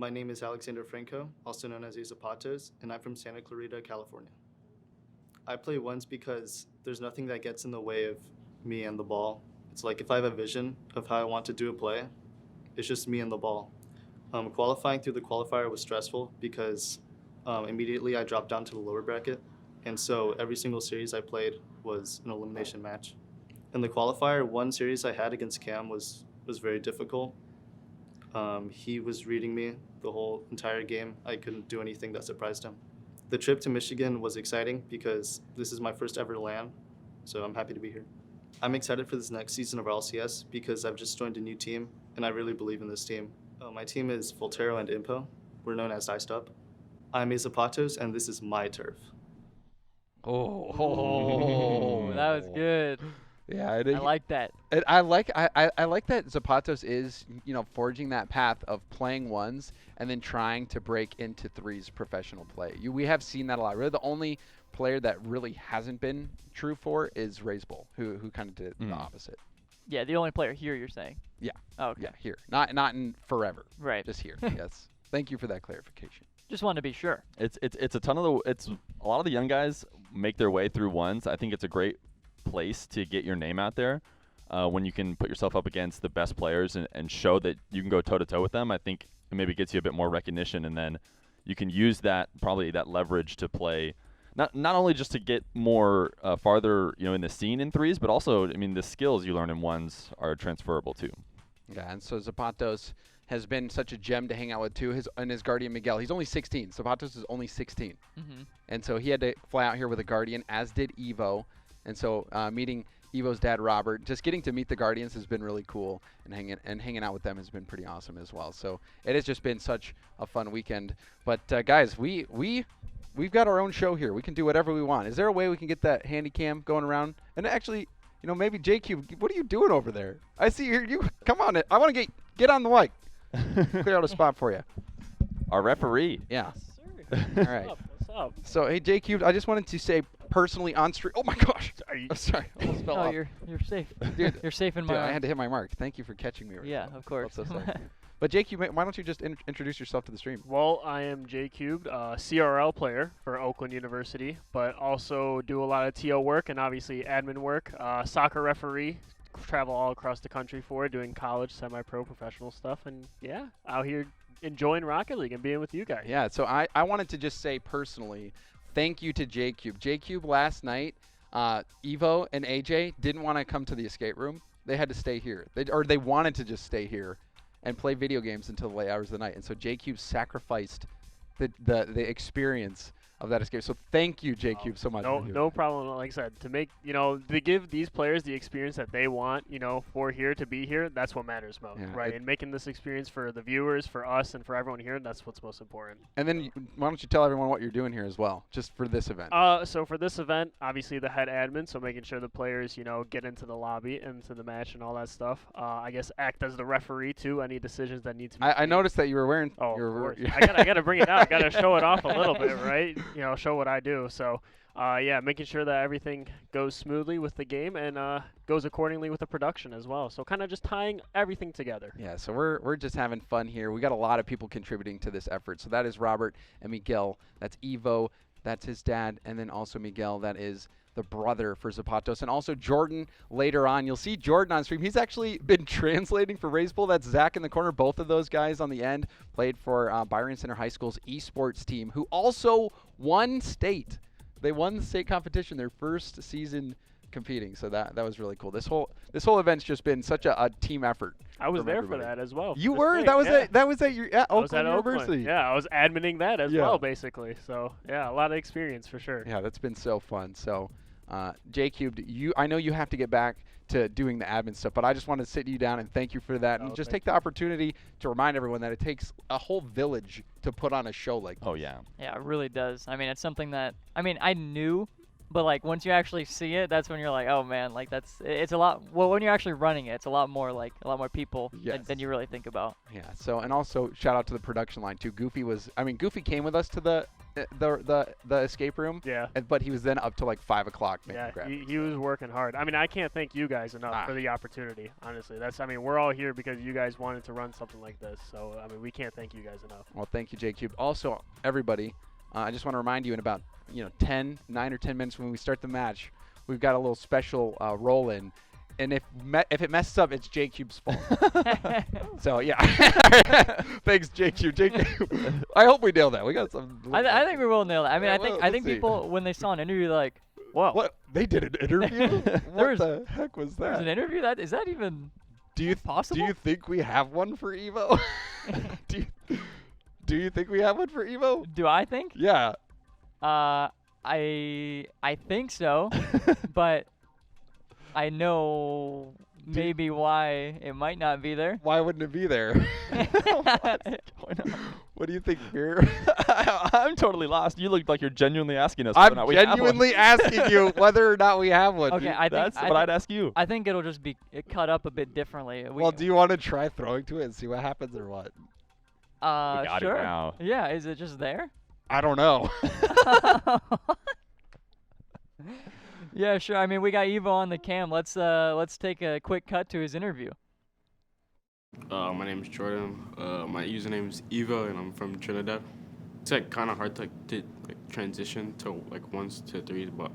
My name is Alexander Franco, also known as aZapatos, and I'm from Santa Clarita, California. I play ones because there's nothing that gets in the way of me and the ball. It's like if I have a vision of how I want to do a play, it's just me and the ball. Qualifying through the qualifier was stressful because immediately I dropped down to the lower bracket, and so every single series I played was an elimination match. In the qualifier, one series I had against Cam was very difficult. He was reading me the whole entire game. I couldn't do anything that surprised him. The trip to Michigan was exciting because this is my first ever LAN, so I'm happy to be here. I'm excited for this next season of LCS because I've just joined a new team, and I really believe in this team. My team is Voltero and Impo. We're known as iZapatos. I'm aZapatos, and this is my turf. Oh, that was good. Yeah, I like that. I like that Zapatos is, forging that path of playing ones and then trying to break into threes professional play. We have seen that a lot. Really, the only player that really hasn't been true for is Razebull, who kind of did the opposite. Yeah, the only player here you're saying. Yeah. Oh, okay. Yeah, here. Not in forever. Right. Just here. Yes. Thank you for that clarification. Just wanted to be sure. It's a lot of the young guys make their way through ones. I think it's a great place to get your name out there when you can put yourself up against the best players and show that you can go toe-to-toe with them. I think it maybe gets you a bit more recognition, and then you can use that leverage to play not only just to get more farther in the scene in threes, but also the skills you learn in ones are transferable too. Yeah, and so Zapatos has been such a gem to hang out with too. His Guardian Miguel, he's only 16. Zapatos is only 16, and so he had to fly out here with a Guardian, as did Evoh. And so meeting Evo's dad, Robert, just getting to meet the Guardians has been really cool, and hanging out with them has been pretty awesome as well. So it has just been such a fun weekend. But guys, we've got our own show here. We can do whatever we want. Is there a way we can get that handy cam going around? And actually, maybe JQ, what are you doing over there? I see you. Come on, I want to get on the mic. Clear out a spot for you. Our referee. Yeah. Yes, sir. All right. What's up? So hey, JQ, I just wanted to say personally on stream. Oh my gosh! I'm sorry, I almost fell Oh, off. you're safe. Dude, You're safe in my Dude, I arms. had to hit my mark. Thank you for catching me. Right Yeah, now. of course. I'm so sorry. But JQ, why don't you just introduce yourself to the stream? Well, I am J Cubed, CRL player for Oakland University, but also do a lot of TO work and obviously admin work. Soccer referee, travel all across the country for it, doing college, semi-pro, professional stuff, and yeah, out here enjoying Rocket League and being with you guys. Yeah. So I wanted to just say personally, thank you to J Cube. J Cube last night, Evoh and AJ didn't want to come to the escape room. They had to stay here. They wanted to just stay here and play video games until the late hours of the night. And so J Cube sacrificed the experience of that escape. So thank you, J Cube, so much. No problem. Like I said, to give these players the experience that they want, for here to be here, that's what matters most, right? And making this experience for the viewers, for us, and for everyone here, that's what's most important. And then why don't you tell everyone what you're doing here as well, just for this event? So for this event, obviously the head admin, so making sure the players, get into the lobby, into the match, and all that stuff. I guess act as the referee too. Any decisions that need to be I noticed that you were wearing. Oh, of course. I gotta bring it out. I gotta show it off a little bit, right? Show what I do. So, making sure that everything goes smoothly with the game and goes accordingly with the production as well. So, kind of just tying everything together. Yeah. So we're just having fun here. We got a lot of people contributing to this effort. So that is Robert and Miguel. That's Evoh. That's his dad, and then also Miguel. That is the brother for Zapatos, and also Jordan later on. You'll see Jordan on stream. He's actually been translating for Razebull. That's Zach in the corner. Both of those guys on the end played for Byron Center High School's esports team, who also won state. They won the state competition their first season competing. So that was really cool. This whole event's just been such a team effort. I was there everybody. for that as well. You were? That was at your Oakland University. Yeah, I was adminning that as well, basically. So yeah, a lot of experience for sure. Yeah, that's been so fun. So J Cubed, I know you have to get back to doing the admin stuff, but I just wanted to sit you down and thank you for that, and just take the opportunity to remind everyone that it takes a whole village to put on a show like this. Oh yeah. Yeah, it really does. It's something that I knew, but once you actually see it, that's when you're like, oh man, it's a lot. Well, when you're actually running it, it's a lot more people than you really think about. Yeah. So, and also shout out to the production line too. Goofy came with us to the the escape room. Yeah. But he was then up till like 5 o'clock making Yeah, crap. he was working hard. I mean, I can't thank you guys enough for the opportunity. Honestly, I mean, we're all here because you guys wanted to run something like this. So I mean, we can't thank you guys enough. Well, thank you, J-Cube. Also, everybody, I just want to remind you in about 9 or 10 minutes when we start the match, we've got a little special roll-in. And if it messes up, it's J-Cube's fault. So, yeah. Thanks, J-Cube. J-Cube. I hope we nail that. We got some. I think we will nail it. I mean, Yeah, I think people, when they saw an interview, they're like, whoa. What? They did an interview? What the heck was There's that? an interview? Is that even possible? Do you think we have one for Evoh? do you think we have one for Evoh? Do I think? Yeah. I think so, but I know maybe why it might not be there. Why wouldn't it be there? What do you think, Fear? I'm totally lost. You look like you're genuinely asking us. I'm whether or not we have one. genuinely asking you whether or not we have one. Okay, I think That's what I'd ask you. I think it'll just be cut up a bit differently. Well, do you want to try throwing to it and see what happens or what? got it sure. now. Yeah, is it just there? I don't know. Yeah, sure. I mean, we got Evoh on the cam. Let's take a quick cut to his interview. My name is Jordan. My username is Evoh, and I'm from Trinidad. It's like kind of hard to transition to like ones to threes, but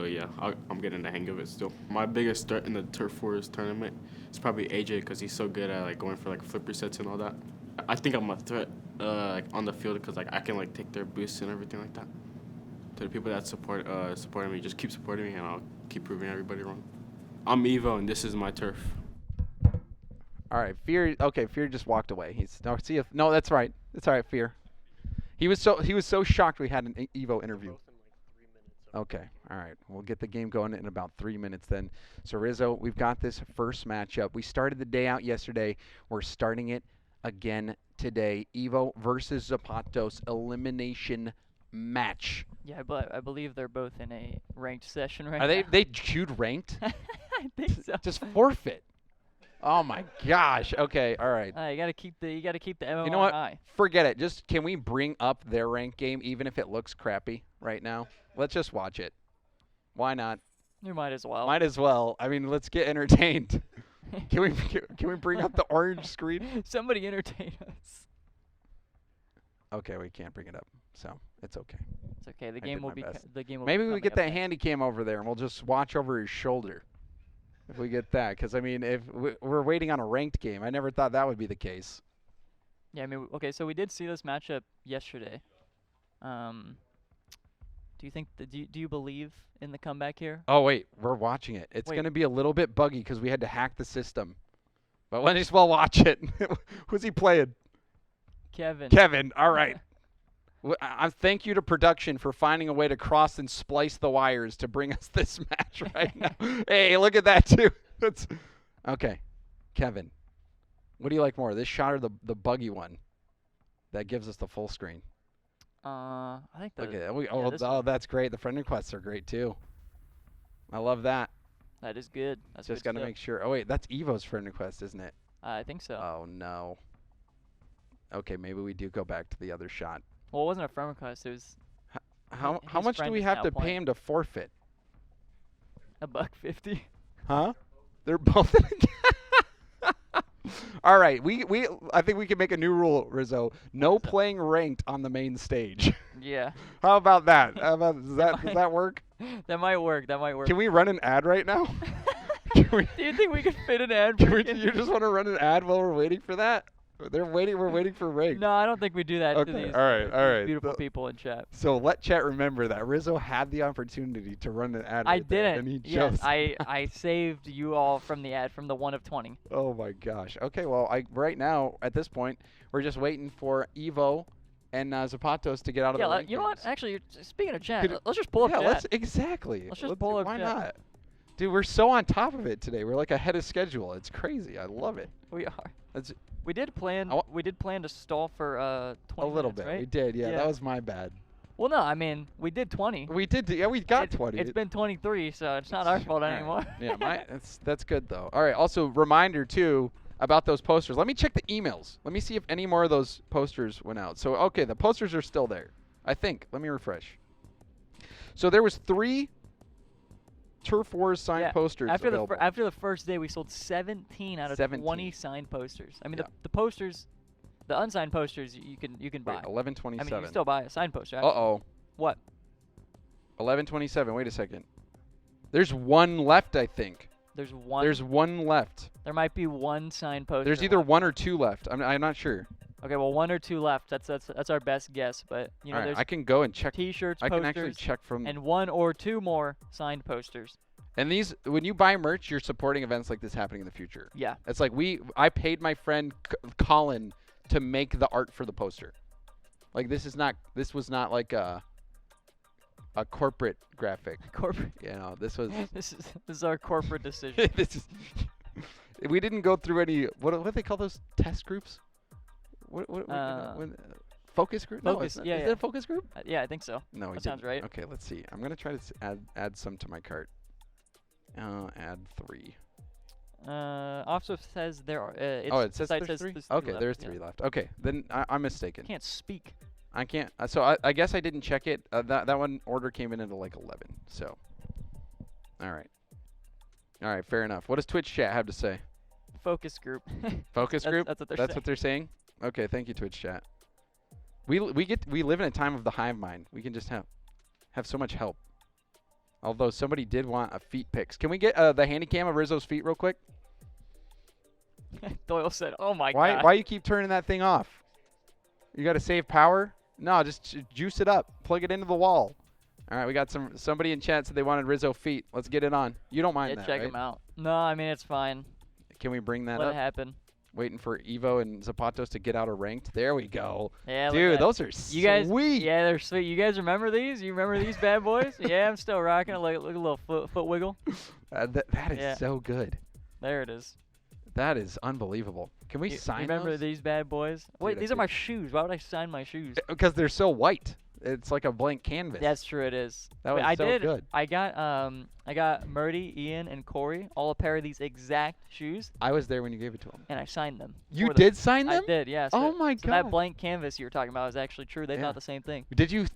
yeah, I'm getting the hang of it still. My biggest threat in the Turf Wars tournament is probably AJ because he's so good at like going for like flip resets and all that. I think I'm a threat like on the field because like I can like take their boosts and everything like that. To the people that supporting me, just keep supporting me, and I'll keep proving everybody wrong. I'm Evoh, and this is my turf. All right, Fear. Okay, Fear just walked away. No, that's right. That's all right, Fear. He was so shocked we had an Evoh interview. Okay, all right. We'll get the game going in about 3 minutes then. So Rizzo, we've got this first matchup. We started the day out yesterday. We're starting it again today. Evoh versus Zapatos elimination match. Yeah, but I believe they're both in a ranked session right Are now. they queued ranked? I think so. Just forfeit. Oh my gosh. Okay, all right. You gotta keep the MMR You know what? high. Forget it. Just can we bring up their rank game even if it looks crappy right now? Let's just watch it. Why not? You might as well. Might as well. I mean, let's get entertained. Can we bring up the orange screen? Somebody entertain us. Okay, we can't bring it up, so it's okay. It's okay. The I game did will my be best. the game will Maybe be we coming get up that next. handy cam over there and we'll just watch over his shoulder. If we get that, because I mean, if we're waiting on a ranked game, I never thought that would be the case. Yeah, I mean, okay, so we did see this matchup yesterday. Do you think do you believe in the comeback here? Oh wait, we're watching it. It's Wait. gonna be a little bit buggy because we had to hack the system. But let's just well watch it. Who's he playing? Kevin. Kevin. All right. I thank you to production for finding a way to cross and splice the wires to bring us this match right now. Hey, look at that too. That's okay. Kevin, what do you like more, this shot or the buggy one that gives us the full screen? I think the Okay. this Oh, one. that's great. The friend requests are great too. I love that. That is good. That's Just good got to stuff. make sure. Oh wait, that's Evo's friend request, isn't it? I think so. Oh no. Okay, maybe we do go back to the other shot. Well, it wasn't a friend request. It was How his much do friend we is have now to pay playing. him to forfeit? $1.50. Huh? They're both. All right, I think we can make a new rule, Rizzo. No playing ranked on the main stage. Yeah. How about that? Does that work? That might work. That might work. Can we run an ad right now? Can we, Do you think we could fit an ad can break we, in? you just want to run an ad while we're waiting for that? We're waiting for ranked. No, I don't think we do that to Okay, these, all right, all right. beautiful people in chat. So let chat remember that Rizzo had the opportunity to run an ad. I right there, didn't. and he Yes, chose. I saved you all from the ad, from the 1 of 20. Oh my gosh. Okay, well, right now at this point we're just waiting for Evoh and Zapatos to get out of Yeah, the ranked you know what? games. Actually, speaking of chat, Could- let's just pull up Yeah, chat. exactly. Let's just pull up Why chat. not? Dude, we're so on top of it today. We're like ahead of schedule. It's crazy. I love it. We are. It's We did plan. I wa- We did plan to stall for 20 a little minutes, bit. right? We did. Yeah, Yeah. that was my bad. Well, no, I mean we did 20. We did. Yeah, we got It's- 20. It's been 23, so it's not our fault All right. anymore. Yeah, that's good though. All right. Also, reminder too about those posters. Let me check the emails. Let me see if any more of those posters went out. So okay, the posters are still there. I think. Let me refresh. So there was 3 Turf Wars signed posters available. After the first day, we sold 17 out of 20 signed posters. I mean, the posters, the unsigned posters, you can buy. 1127. I mean, you can still buy a signed poster. Uh-oh. What? 1127. Wait a second. There's 1 left, I think. There's 1. There's 1 left. There might be 1 signed poster. There's either 1 or 2 left. I'm not sure. Okay, well, 1 or 2 left. That's our best guess. But you know, All right, there's I can go and check. T-shirts, I posters, can actually check from. and 1 or 2 more signed posters. And these, when you buy merch, you're supporting events like this happening in the future. Yeah. It's like I paid my friend Colin to make the art for the poster. Like this was not like a corporate graphic. Corporate. You know, this was. This is our corporate decision. We didn't go through any. What do they call those test groups? Focus group? Focus, No, yeah, is yeah. it a focus group? Yeah, I think so. No, that sounds right. Okay, let's see. I'm gonna try to add some to my cart. Add 3. Also says there are. It says there's 3. Okay, left, there's 3 left. Okay, then I'm mistaken. Can't speak. I can't. So I guess I didn't check it. That one order came in at like 11. So. All right. Fair enough. What does Twitch chat have to say? Focus group. Focus group. That's what they're That's saying. what they're saying. Okay, thank you, Twitch chat. We live in a time of the hive mind. We can just have so much help. Although somebody did want a feet pics. Can we get the handy cam of Rizzo's feet real quick? Doyle said, "Oh my god." Why you keep turning that thing off? You got to save power? No, just juice it up. Plug it into the wall. All right, we got somebody in chat said they wanted Rizzo feet. Let's get it on. You don't mind that, check right? them out. No, I mean it's fine. Can we bring that Let up? it happen. Waiting for Evoh and Zapatos to get out of ranked. There we go. Yeah, dude, those are you guys, sweet. Yeah, they're sweet. You guys remember these? You remember these bad boys? Yeah, I'm still rocking it. Look a little foot wiggle. That is so good. There it is. That is unbelievable. Can we sign remember those? these bad boys? Wait, Dude, these are my shoes. Why would I sign my shoes? Because they're so white. It's like a blank canvas. That's true. It is. That was good. I got Murdy, Ian, and Corey all a pair of these exact shoes, I was there when you gave it to them. and I signed them. You for did sign them? I did. Yeah. Oh my so that God. blank canvas you were talking about was actually true. They Yeah. thought the same thing. Did you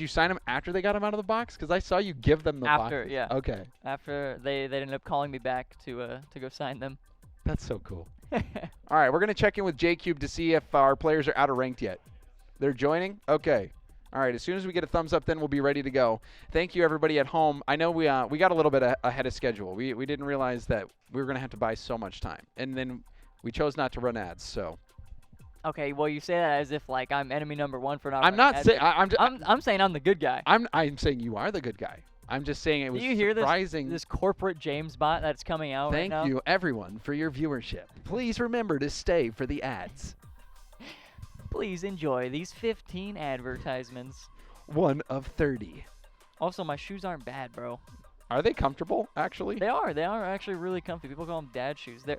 sign them after they got them out of the box? Because I saw you give them the After, boxes. yeah. Okay. After they ended up calling me back to go sign them. That's so cool. All right, we're gonna check in with JCube to see if our players are out of ranked yet. They're joining. Okay. All right, as soon as we get a thumbs up, then we'll be ready to go. Thank you, everybody at home. I know we got a little bit ahead of schedule. We didn't realize that we were going to have to buy so much time. And then we chose not to run ads, so. Okay, well, you say that as if, like, I'm enemy number 1 for not I'm running not ads. saying. I'm saying I'm the good guy. I'm saying you are the good guy. I'm just saying it was Do you hear surprising. this corporate James bot that's coming out right now? Thank you, everyone, for your viewership. Please remember to stay for the ads. Please enjoy these 15 advertisements. 1 of 30. Also, my shoes aren't bad, bro. Are they comfortable, actually? They are. They are actually really comfy. People call them dad shoes. They're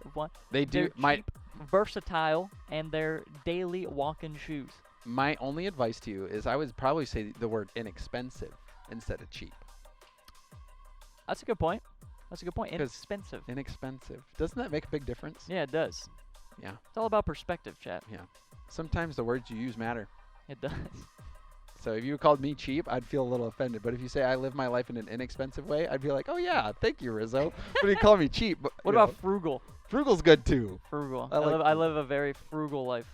They do. They're cheap, versatile, and they're daily walk-in shoes. My only advice to you is I would probably say the word inexpensive instead of cheap. That's a good point. That's a good point. 'Cause Inexpensive. Inexpensive. Doesn't that make a big difference? Yeah, it does. Yeah. It's all about perspective, chat. Yeah. Sometimes the words you use matter. It does. So if you called me cheap, I'd feel a little offended. But if you say I live my life in an inexpensive way, I'd be like, oh yeah, thank you, Rizzo. But you call me cheap. But, What you know, about frugal? frugal's good too? Frugal. I like I live a very frugal life.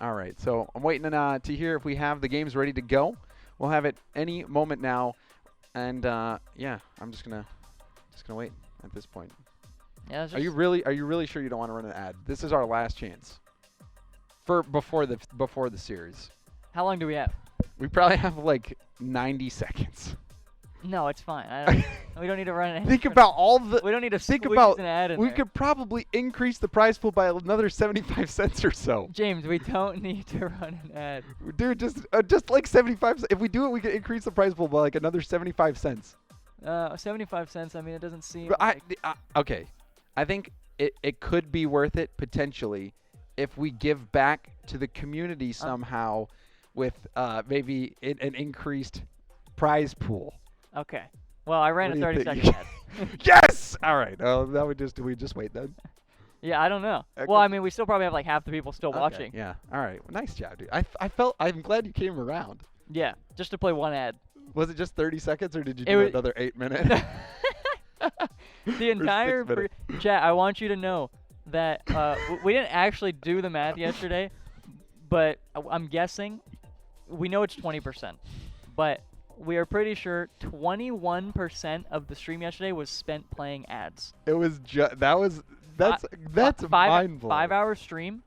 All right, so I'm waiting to hear if we have the games ready to go. We'll have it any moment now, and yeah, I'm just gonna wait at this point. Yeah. It's Are you really sure you don't want to run an ad? This is our last chance for before the series. How long do we have? We probably have like 90 seconds. No, it's fine. We don't need to run it. Think about all the. We don't need to Think squeeze about. an ad in We there. could probably increase the prize pool by another 75 cents or so. James, we don't need to run an ad. Dude, just like 75. If we do it, we can increase the prize pool by like another 75 cents. 75 cents. I mean, it doesn't seem. But okay, I think it could be worth it potentially if we give back to the community somehow with maybe an increased prize pool. Okay. Well, I ran a What do you 30-second think? ad. Yes. All right. That would just we just wait then. Yeah, I don't know. Okay. Well, I mean, we still probably have like half the people still watching. Yeah. All right. Well, nice job, dude. I'm glad you came around. Yeah, just to play one ad. Was it just 30 seconds, or did you It do wa- another 8 minutes? The entire minutes. chat. I want you to know that we didn't actually do the math yesterday, but I'm guessing we know it's 20%, but we are pretty sure 21% of the stream yesterday was spent playing ads. It was that's mind blowing. 5 hour stream,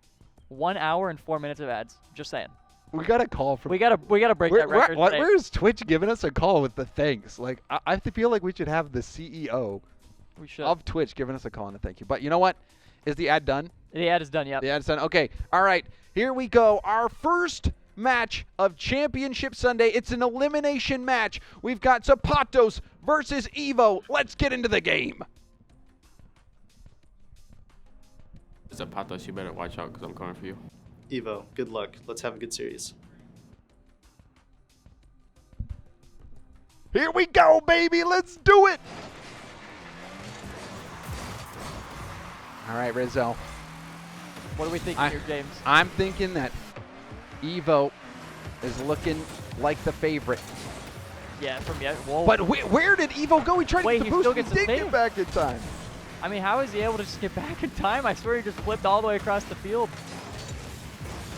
1 hour and 4 minutes of ads. Just saying. We got a call from. We gotta break that record. today. Where's Twitch giving us a call with the thanks? Like I feel like we should have the CEO We should. of Twitch giving us a call and a thank you. But you know what? Is the ad done? The ad is done. Yep. The ad's done. Okay. All right. Here we go. Our first match of Championship Sunday. It's an elimination match. We've got Zapatos versus Evoh. Let's get into the game. Zapatos, you better watch out because I'm coming for you. Evoh, good luck. Let's have a good series. Here we go, baby. Let's do it. All right, Rizzo. What are we thinking here, James? I'm thinking that Evoh is looking like the favorite. Yeah, from yet. Whoa. But where did Evoh go? He tried Wait, to he boost. still He gets the did get save? back in time. I mean, how is he able to just get back in time? I swear he just flipped all the way across the field.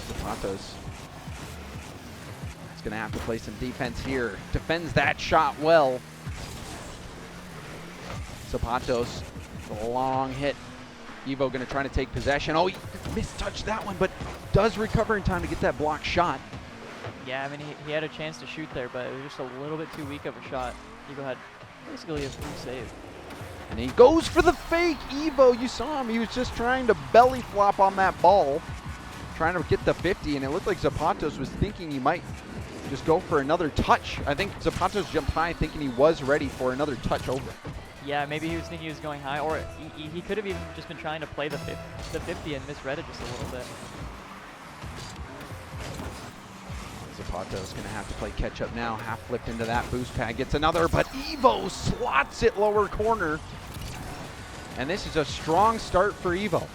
Zapatos is going to have to play some defense here. Defends that shot well. Zapatos, a long hit. Evoh going to try to take possession. Oh, he mistouched that one, but does recover in time to get that block shot. Yeah, I mean, he had a chance to shoot there, but it was just a little bit too weak of a shot. Evoh had basically a free save. And he goes for the fake. Evoh, you saw him. He was just trying to belly flop on that ball, trying to get the 50, and it looked like Zapatos was thinking he might just go for another touch. I think Zapatos jumped high thinking he was ready for another touch over. Yeah, maybe he was thinking he was going high, or he could have even just been trying to play the 50 and misread it just a little bit. Zapatos going to have to play catch up now. Half flipped into that boost pad. Gets another, but Evoh slots it lower corner. And this is a strong start for Evoh.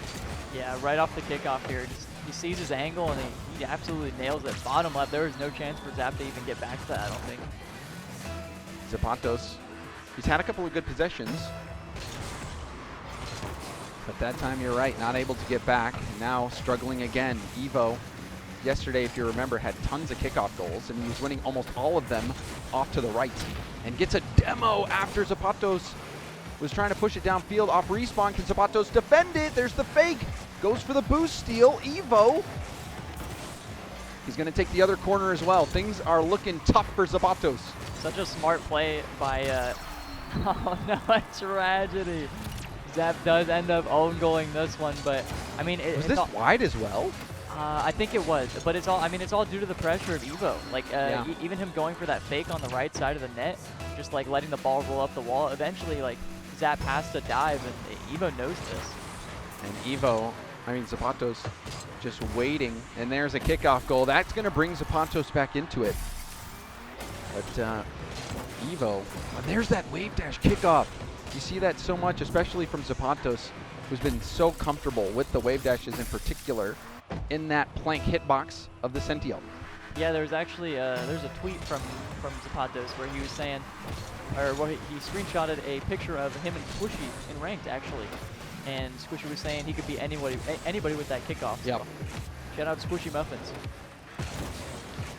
Yeah, right off the kickoff here. He sees his angle and he absolutely nails it. Bottom left, there is no chance for Zap to even get back to that, I don't think. Zapatos, he's had a couple of good possessions. But that time, you're right, not able to get back. Now struggling again. Evoh, yesterday, if you remember, had tons of kickoff goals, and he was winning almost all of them off to the right. And gets a demo after Zapatos was trying to push it downfield off respawn. Can Zapatos defend it? There's the fake. Goes for the boost steal. Evoh, he's going to take the other corner as well. Things are looking tough for Zapatos. Such a smart play by, oh no, a tragedy. Zap does end up own goaling this one, but I mean, Was this wide as well? I think it was, but it's all. I mean, it's all due to the pressure of Evoh. Like, Yeah. even him going for that fake on the right side of the net, just like letting the ball roll up the wall. Eventually, like Zap has to dive, and Evoh knows this. And Evoh, I mean Zapatos, just waiting, and there's a kickoff goal. That's going to bring Zapatos back into it. But Evoh, and there's that wave dash kickoff. You see that so much, especially from Zapatos, who's been so comfortable with the wave dashes in particular in that plank hitbox of the Sentiel. Yeah, there's actually there's a tweet from Zapatos where he was saying, or where he screenshotted a picture of him and Squishy in ranked actually, and Squishy was saying he could beat anybody with that kickoff. Yep. So, shout out Squishy Muffins.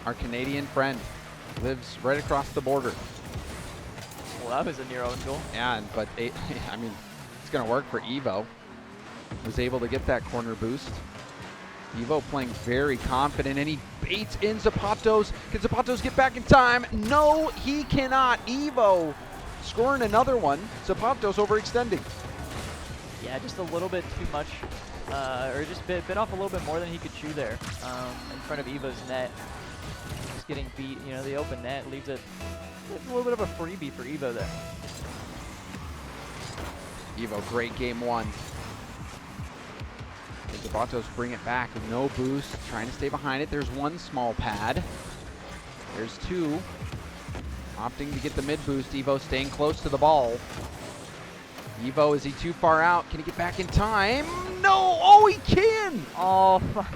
Our Canadian friend lives right across the border. Well, that was a near own goal. And but I mean, it's going to work for Evoh. Was able to get that corner boost. Evoh playing very confident, and he baits in Zapatos. Can Zapatos get back in time? No, he cannot. Evoh scoring another one. Zapatos overextending. Yeah, just a little bit too much, or just bit off a little bit more than he could chew there in front of Evo's net. Just getting beat, you know, the open net leaves it. It's a little bit of a freebie for Evoh there. Evoh, great game one. And Zapatos bring it back with no boost, trying to stay behind it. There's one small pad. There's two. Opting to get the mid boost. Evoh staying close to the ball. Evoh, is he too far out? Can he get back in time? No! Oh, he can! Oh my!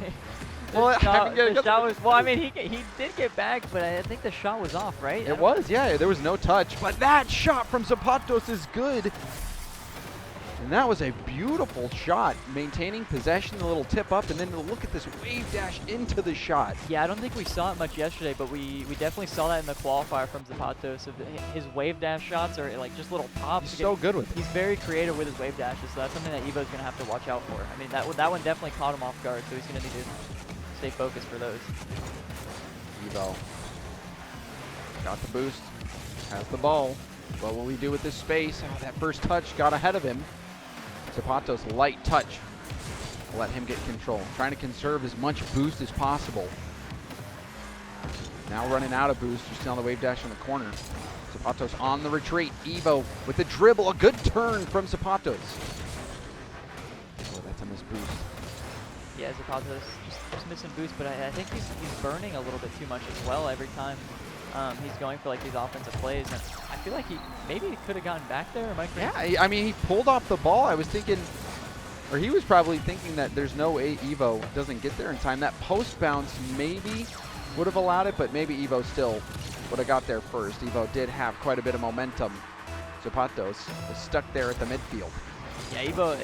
Well, I haven't got the another- shot was, well, I mean, he did get back, but I think the shot was off, right? I It don't- was, yeah. There was no touch, but that shot from Zapatos is good. And that was a beautiful shot, maintaining possession, a little tip up, and then look at this wave dash into the shot. Yeah, I don't think we saw it much yesterday, but we definitely saw that in the qualifier from Azapatos. His wave dash shots are like just little pops. He's so good with it. He's very creative with his wave dashes, so that's something that Evo's going to have to watch out for. I mean, that one definitely caught him off guard, so he's going to need to stay focused for those. Evoh got the boost, has the ball. What will he do with this space? Oh, that first touch got ahead of him. Zapatos light touch. Let him get control. Trying to conserve as much boost as possible. Now running out of boost. Just on the wave dash in the corner. Zapatos on the retreat. Evoh with the dribble. A good turn from Zapatos. Oh, that's a missed boost. Yeah, Azapatos just missing boost, but I think he's burning a little bit too much as well every time he's going for like these offensive plays. And I feel like he could have gotten back there. Am I crazy? Yeah, I mean, he pulled off the ball. I was thinking, or he was probably thinking that there's no way Evoh doesn't get there in time. That post bounce maybe would have allowed it, but maybe Evoh still would have got there first. Evoh did have quite a bit of momentum. Zapatos was stuck there at the midfield. Yeah, Evoh,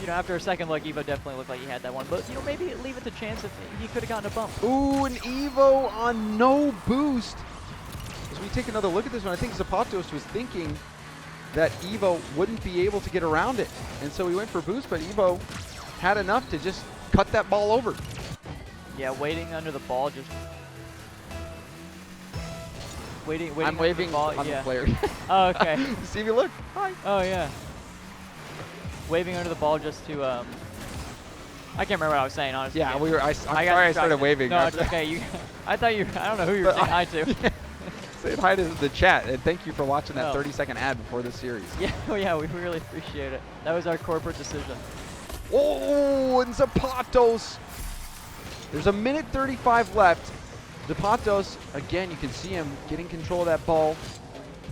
you know, after a second look, Evoh definitely looked like he had that one. But, you know, maybe leave it to chance if he could have gotten a bump. Ooh, an Evoh on no boost. As we take another look at this one, I think Zapatos was thinking that Evoh wouldn't be able to get around it. And so he went for boost, but Evoh had enough to just cut that ball over. Yeah, waiting under the ball, just waiting I'm under waving the ball. on yeah. the player. Oh, okay. See if you look. Hi. Oh, yeah. Waving under the ball just to, I can't remember what I was saying, honestly. Yeah, I'm got sorry I started distracted. waving. No, it's okay. I don't know who you were saying hi to. Say hi to the chat, and thank you for watching that Oh. 30-second ad before the series. Yeah, oh, yeah, we really appreciate it. That was our corporate decision. Oh, and Zapatos. There's a minute 35 left. Zapatos, again, you can see him getting control of that ball,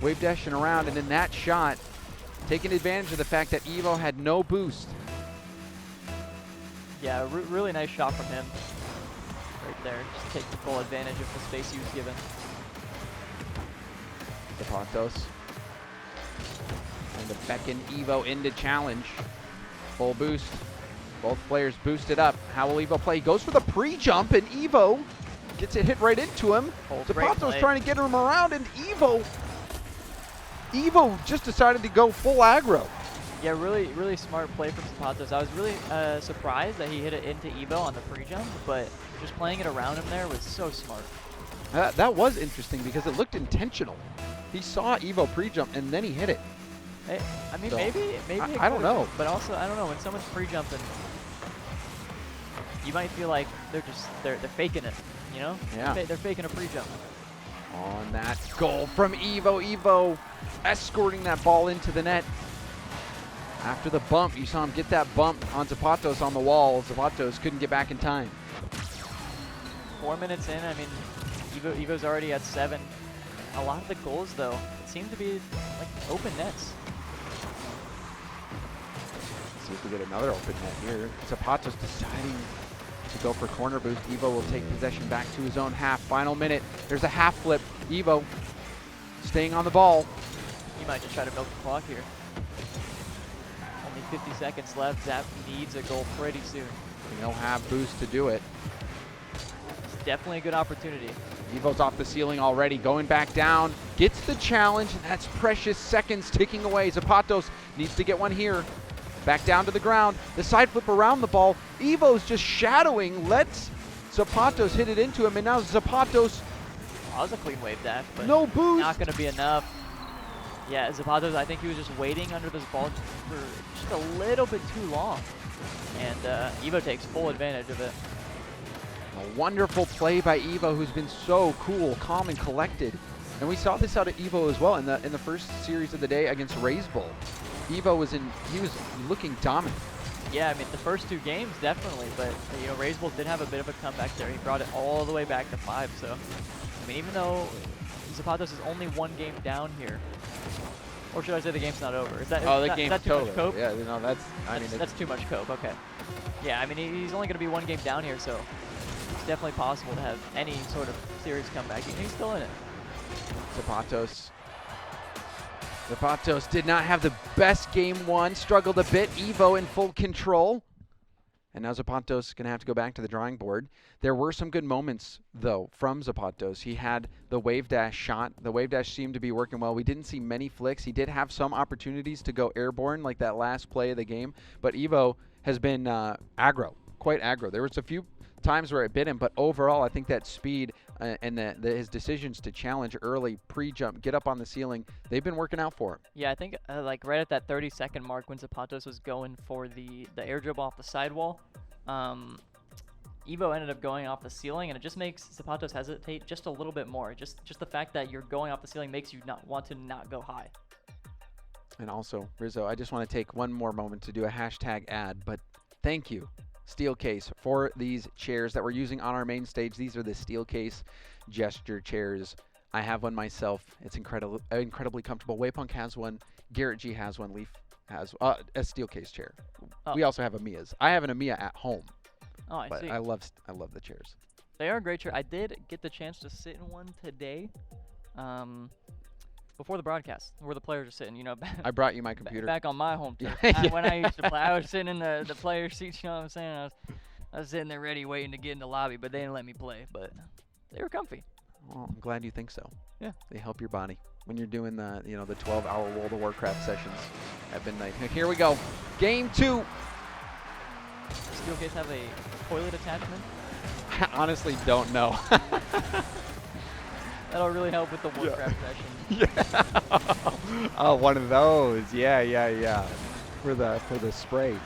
wave dashing around, and then that shot, taking advantage of the fact that Evoh had no boost. Yeah, really nice shot from him. Right there, just take the full advantage of the space he was given. Zapatos trying to beckon Evoh into challenge. Full boost. Both players boosted up. How will Evoh play? He goes for the pre-jump, and Evoh gets it hit right into him. Oh, great Zapatos play. trying to get him around, and Evoh just decided to go full aggro. Yeah, really smart play from Zapatos. I was really surprised that he hit it into Evoh on the pre-jump, but just playing it around him there was so smart. That was interesting because it looked intentional. He saw Evoh pre-jump, and then he hit it. I mean, So, maybe it I don't could've, know. But also, I don't know, when someone's pre-jumping, you might feel like they're faking it, you know? Yeah. They're faking a pre-jump. On that goal from Evoh. Evoh escorting that ball into the net. After the bump, you saw him get that bump on Zapatos on the wall. Zapatos couldn't get back in time. 4 minutes in, I mean, Evo's already at 7. A lot of the goals, though, seem to be like open nets. See if we get another open net here. Zapatos deciding to go for corner boost. Evoh will take possession back to his own half. Final minute. There's a half flip. Evoh staying on the ball. You might just try to milk the clock here. Only 50 seconds left. Zap needs a goal pretty soon. They'll have boost to do it. It's definitely a good opportunity. Evoh's off the ceiling already, going back down. Gets the challenge, and that's precious seconds ticking away. Zapatos needs to get one here. Back down to the ground. The side flip around the ball. Evoh's just shadowing. Lets Zapatos hit it into him, and now Zapatos, That was a clean wave dash, but no boost. not going to be enough. Yeah, Zapatos, I think he was just waiting under this ball for just a little bit too long. And Evoh takes full advantage of it. A wonderful play by Evoh, who's been so cool, calm, and collected. And we saw this out of Evoh as well in the first series of the day against Rays Bowl. Evoh was looking dominant. Yeah, I mean, the first 2 games, definitely. But, you know, Rays Bowl did have a bit of a comeback there. He brought it all the way back to 5. So, I mean, even though Zapatos is only 1 game down here, or should I say the game's not over? Is that, Oh, the is game's that too totally. much cope? Yeah, no, that's. I mean, That's too much cope. Okay. Yeah, I mean, he's only going to be 1 game down here, so definitely possible to have any sort of series comeback. He's still in it. Zapatos. Zapatos did not have the best game one, struggled a bit. Evoh in full control. And now Zapatos going to have to go back to the drawing board. There were some good moments, though, from Zapatos. He had the wave dash shot. The wave dash seemed to be working well. We didn't see many flicks. He did have some opportunities to go airborne, like that last play of the game. But Evoh has been aggro, quite aggro. There was a few times where it bit him, but overall, I think that speed and his decisions to challenge early, pre-jump, get up on the ceiling, they've been working out for him. Yeah, I think like right at that 30-second mark when Zapatos was going for the air dribble off the sidewall, Evoh ended up going off the ceiling, and it just makes Zapatos hesitate just a little bit more. Just the fact that you're going off the ceiling makes you not want to not go high. And also, Rizzo, I just want to take one more moment to do a hashtag ad, but thank you, Steelcase, for these chairs that we're using on our main stage. These are the Steelcase gesture chairs. I have one myself. It's incredibly comfortable. Waypunk has one. Garrett G has one. Leaf has a Steelcase chair. Oh. We also have Amias. I have an Amiya at home, Oh, I but see. I love the chairs. They are a great chair. I did get the chance to sit in one today, before the broadcast, where the players are sitting. You know, I brought you my computer. back on my home turf. Yeah. When I used to play, I was sitting in the player seats. You know what I'm saying? I was sitting there ready, waiting to get in the lobby, but they didn't let me play. But they were comfy. Well, I'm glad you think so. Yeah. They help your body when you're doing the 12-hour World of Warcraft sessions at midnight. Here we go. Game 2. Steelcase have a toilet attachment. I honestly don't know. That'll really help with the Warcraft session. Yeah. Oh, one of those. Yeah. For the sprays.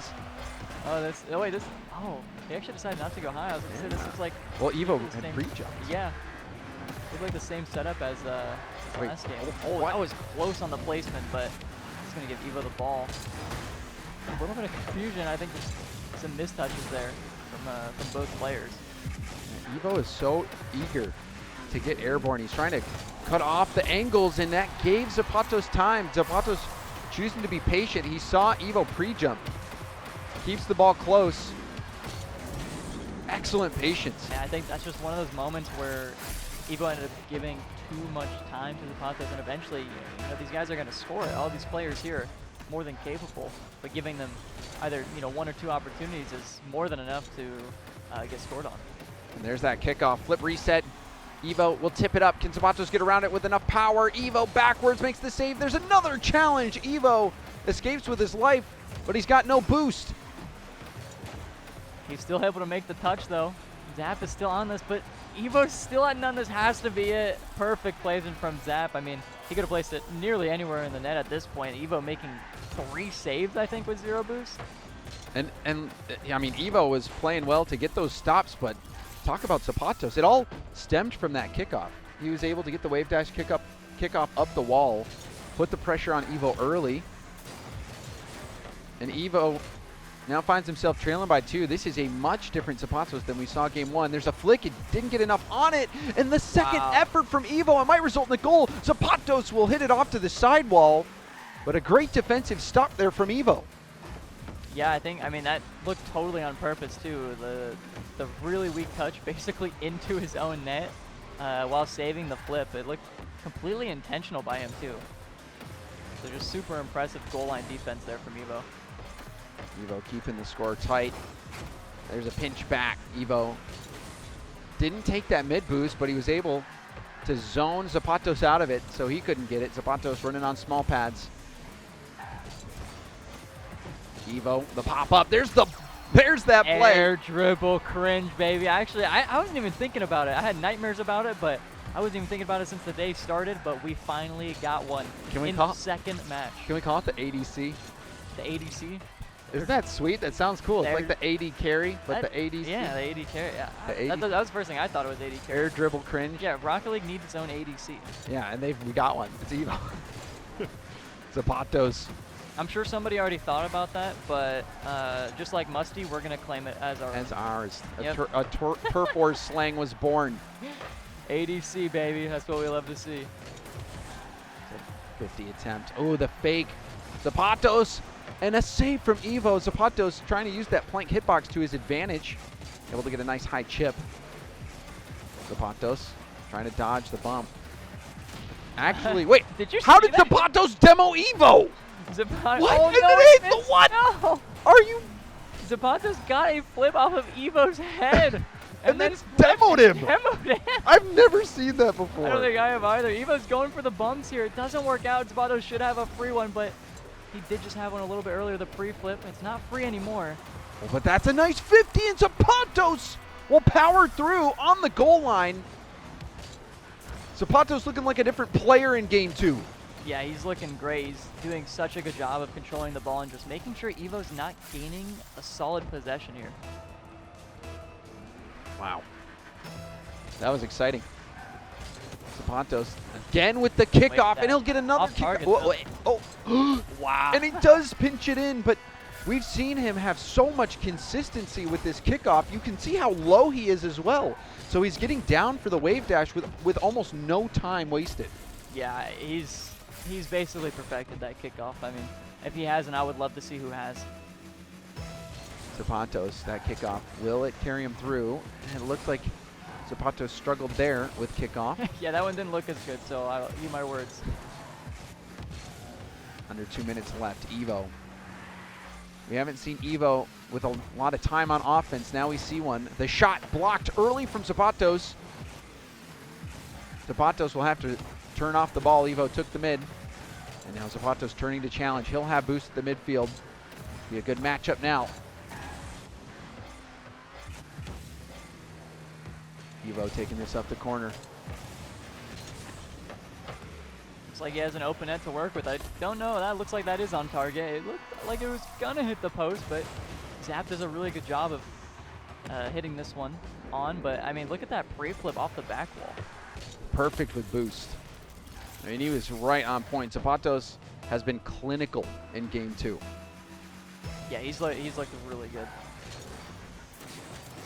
They actually decided not to go high. I was going to say this is like. Well, Evoh the had same- pre-jumps. Yeah. It's like the same setup as Wait, last game. oh, That was close on the placement, but it's going to give Evoh the ball. A little bit of confusion. I think there's some mistouches there from both players. Evoh is so eager to get airborne. He's trying to cut off the angles, and that gave Zapatos time. Zapatos choosing to be patient. He saw Evoh pre-jump. Keeps the ball close. Excellent patience. And I think that's just one of those moments where Evoh ended up giving too much time to Zapatos, and eventually, these guys are going to score it. All these players here are more than capable, but giving them either one or two opportunities is more than enough to get scored on. And there's that kickoff. Flip reset. Evoh will tip it up. Can Zapatos get around it with enough power? Evoh backwards makes the save. There's another challenge. Evoh escapes with his life, but he's got no boost. He's still able to make the touch, though. Zap is still on this, but Evoh's still at none. This has to be it. Perfect placement from Zap. I mean, he could have placed it nearly anywhere in the net at this point. Evoh making 3 saves, I think, with 0 boost. And I mean, Evoh was playing well to get those stops, but talk about Zapatos. It all stemmed from that kickoff. He was able to get the wave dash kickoff up the wall, put the pressure on Evoh early, and Evoh now finds himself trailing by 2. This is a much different Zapatos than we saw game 1. There's a flick. It didn't get enough on it. And the second effort from Evoh, it might result in a goal. Zapatos will hit it off to the sidewall. But a great defensive stop there from Evoh. Yeah, I mean, that looked totally on purpose, too. The really weak touch basically into his own net while saving the flip. It looked completely intentional by him, too. So just super impressive goal line defense there from Evoh. Evoh keeping the score tight. There's a pinch back. Evoh didn't take that mid boost, but he was able to zone Zapatos out of it, so he couldn't get it. Zapatos running on small pads. Evoh, the pop up. There's that play. Air dribble cringe, baby. Actually, I wasn't even thinking about it. I had nightmares about it, but I wasn't even thinking about it since the day started, but we finally got one in the second match. Can we call it the ADC? The ADC? Isn't that sweet? That sounds cool. It's like the AD carry, but the ADC. Yeah, the AD carry. Yeah. The AD That was the first thing I thought it was AD carry. Air dribble cringe. Yeah, Rocket League needs its own ADC. Yeah, and we got one. It's Evoh. Zapatos. I'm sure somebody already thought about that, but just like Musty, we're going to claim it as ours. As ours. Yep. A Turf Wars slang was born. ADC, baby. That's what we love to see. 50 attempt. Oh, the fake. Zapatos. And a save from Evoh. Zapatos trying to use that plank hitbox to his advantage. Able to get a nice high chip. Zapatos trying to dodge the bump. Actually, wait. Did you How see did that? Zapatos demo Evoh? Zapatos. What? Oh, And no, then he hit the missed. what? No. Are you? Zapatos got a flip off of Evo's head. And then flipped demoed and him. Demoed him. I've never seen that before. I don't think I have either. Evo's going for the bumps here. It doesn't work out. Zapatos should have a free one, but he did just have one a little bit earlier, the pre-flip. It's not free anymore. Oh, but that's a nice 50, and Zapatos will power through on the goal line. Zapatos looking like a different player in game 2. Yeah, he's looking great. He's doing such a good job of controlling the ball and just making sure Evo's not gaining a solid possession here. Wow. That was exciting. Zapatos again with the kickoff, and he'll get another off target, kickoff. though. Wait, oh. Wow. And he does pinch it in, but we've seen him have so much consistency with this kickoff. You can see how low he is as well. So he's getting down for the wave dash with almost no time wasted. Yeah, he's basically perfected that kickoff. I mean, if he hasn't, I would love to see who has. Zapatos, that kickoff, will it carry him through? And it looks like Zapatos struggled there with kickoff. Yeah, that one didn't look as good, so I'll eat my words. Under 2 minutes left, Evoh. We haven't seen Evoh with a lot of time on offense. Now we see one. The shot blocked early from Zapatos. Zapatos will have to turn off the ball. Evoh took the mid. And now Zapatos turning to challenge. He'll have boost at the midfield. Be a good matchup now. Evoh taking this up the corner. Looks like he has an open net to work with. I don't know. That looks like that is on target. It looked like it was gonna hit the post, but Zap does a really good job of hitting this one on. But I mean, look at that pre-flip off the back wall. Perfect with boost. I mean, he was right on point. Zapatos has been clinical in game 2. Yeah, he's looked really good.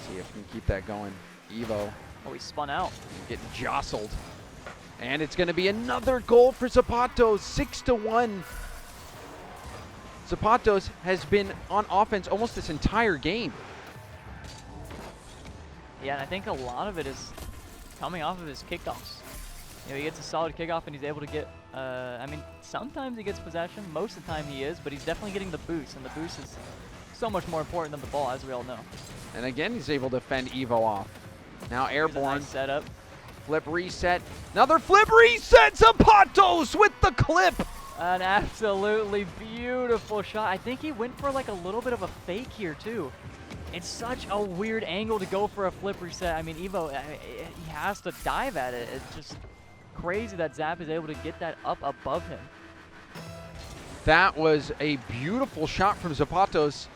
See if we can keep that going. Evoh Oh, he spun out. getting jostled. And it's going to be another goal for Zapatos, 6-1. Zapatos has been on offense almost this entire game. Yeah, and I think a lot of it is coming off of his kickoffs. You know, he gets a solid kickoff and he's able to get, I mean, sometimes he gets possession. Most of the time he is, but he's definitely getting the boost, and the boost is so much more important than the ball, as we all know. And again, he's able to fend Evoh off. Now Here's a airborne, nice setup. flip reset. Another flip reset, Zapatos with the clip. An absolutely beautiful shot. I think he went for like a little bit of a fake here too. It's such a weird angle to go for a flip reset. I mean, Evoh, he has to dive at it. It's just crazy that Zap is able to get that up above him. That was a beautiful shot from Zapatos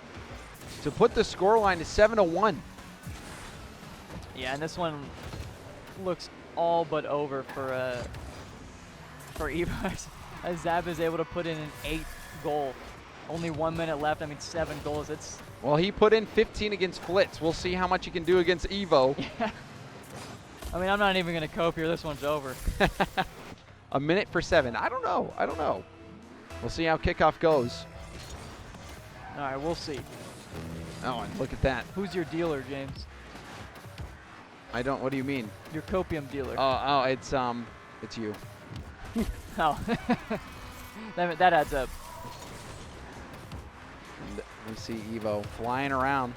to put the scoreline to 7-1. Yeah, and this one looks all but over for Evoh. As Zap is able to put in an 8th goal. Only 1 minute left. I mean, 7 goals. It's Well, he put in 15 against Flitz. We'll see how much he can do against Evoh. yeah. I mean, I'm not even gonna cope here. This one's over. A minute for 7. I don't know. I don't know. We'll see how kickoff goes. All right, we'll see. Oh, and look at that. Who's your dealer, James? I don't. What do you mean? Your copium dealer. Oh, it's you. Oh. that adds up. And we see Evoh flying around.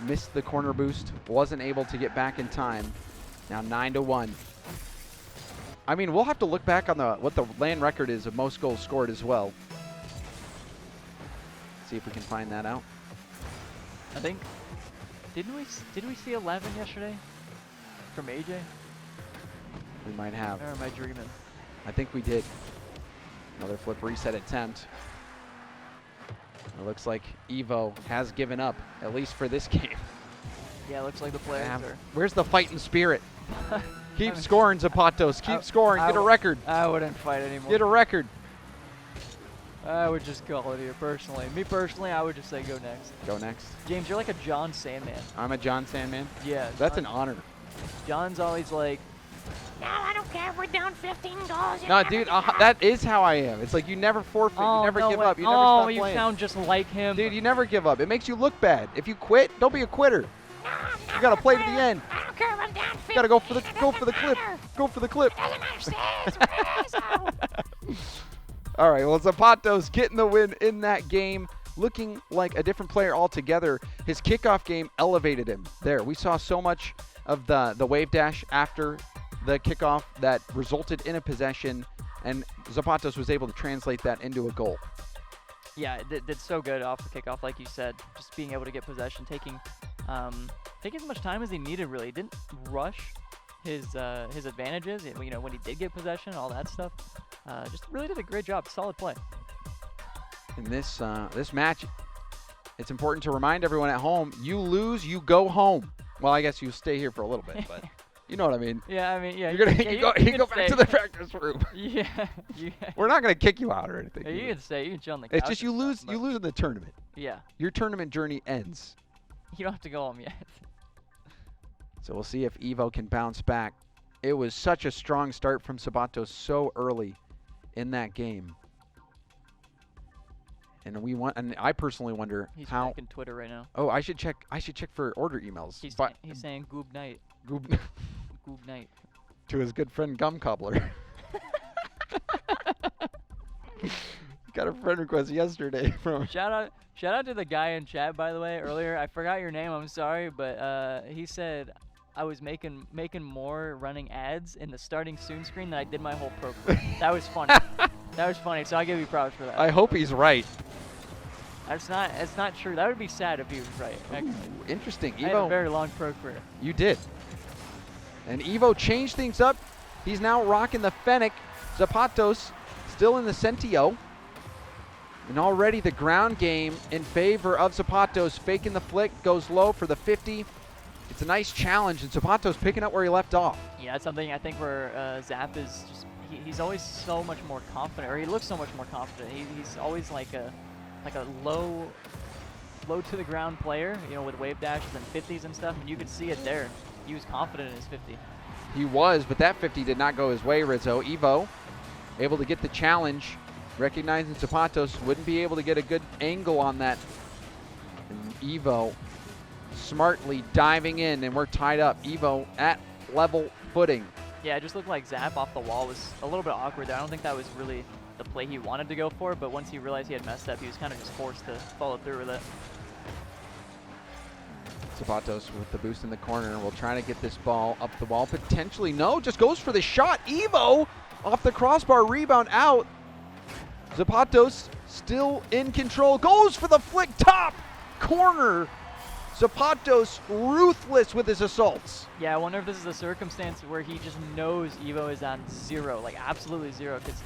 Missed the corner boost. Wasn't able to get back in time. Now 9-1. I mean, we'll have to look back on what the LAN record is of most goals scored as well. See if we can find that out. I think. Did we see 11 yesterday from AJ? We might have. Or am I dreaming? I think we did. Another flip reset attempt. It looks like Evoh has given up, at least for this game. Yeah, it looks like the players are. Where's the fighting spirit? Keep scoring, Zapatos. Keep scoring. Get a record. I wouldn't fight anymore. Get a record. I would just call it here personally. Me personally, I would just say go next. Go next. James, you're like a John Sandman. I'm a John Sandman. Yeah. That's John- an honor. John's always like, No, I don't care. We're down 15 goals. No, dude, that is how I am. It's like you never forfeit. oh, you never no give way. up. You never oh, stop you playing. sound just like him. Dude, you never give up. It makes you look bad. If you quit, don't be a quitter. No, I'm You got to play to the end. I don't care if I'm down 15. Gotta go for the It go for the doesn't clip. matter. Go for the clip. It doesn't matter. It's Rizzo. All right, well, Zapatos getting the win in that game, looking like a different player altogether. His kickoff game elevated him there. We saw so much of the wave dash after the kickoff that resulted in a possession, and Zapatos was able to translate that into a goal. Yeah, it did so good off the kickoff, like you said. Just being able to get possession, taking as much time as he needed. Really, he didn't rush his advantages. You know, when he did get possession, all that stuff. Just really did a great job. Solid play. In this match, it's important to remind everyone at home: you lose, you go home. Well, I guess you stay here for a little bit, but you know what I mean. Yeah, I mean, yeah. You're gonna you go back to the practice room. Yeah, yeah. We're not gonna kick you out or anything. Yeah, you can stay. You can chill on the couch. It's just you and lose. stuff, You but lose in the tournament. Yeah. Your tournament journey ends. You don't have to go home yet. So we'll see if Evoh can bounce back. It was such a strong start from Azapatos so early in that game. And I personally wonder He's how. checking Twitter right now. Oh, I should check for order emails. He's But he's saying "Goob night, Goob Goob night." to his good friend Gum Cobbler. Got a friend request yesterday from. Shout out to the guy in chat, by the way, earlier. I forgot your name. I'm sorry, but he said I was making more running ads in the starting soon screen than I did my whole program. That was funny. That was funny. So I give you props for that. I hope he's right. It's not true. That would be sad if he was right. Actually. Interesting. I had a Evoh, very long pro career. you did. And Evoh changed things up. He's now rocking the Fennec. Zapatos still in the Sentio. And already the ground game in favor of Zapatos. Faking the flick, goes low for the 50. It's a nice challenge, and Zapatos picking up where he left off. Yeah, it's something I think where Zap is just he's always so much more confident, or he looks so much more confident. He's always like a low to the ground player, you know, with wave dashes and 50s and stuff, and you could see it there. He was confident in his 50. He was, but that 50 did not go his way, Rizzo. Evoh able to get the challenge, recognizing Zapatos wouldn't be able to get a good angle on that. And Evoh smartly diving in, and we're tied up. Evoh at level footing. Yeah, it just looked like Zap off the wall was a little bit awkward there. I don't think that was really the play he wanted to go for, but once he realized he had messed up, he was kind of just forced to follow through with it. Zapatos with the boost in the corner will try to get this ball up the wall. Potentially, no, just goes for the shot. Evoh off the crossbar, rebound out. Zapatos still in control, goes for the flick, top corner. Zapatos ruthless with his assaults. Yeah, I wonder if this is a circumstance where he just knows Evoh is on 0, like absolutely 0, because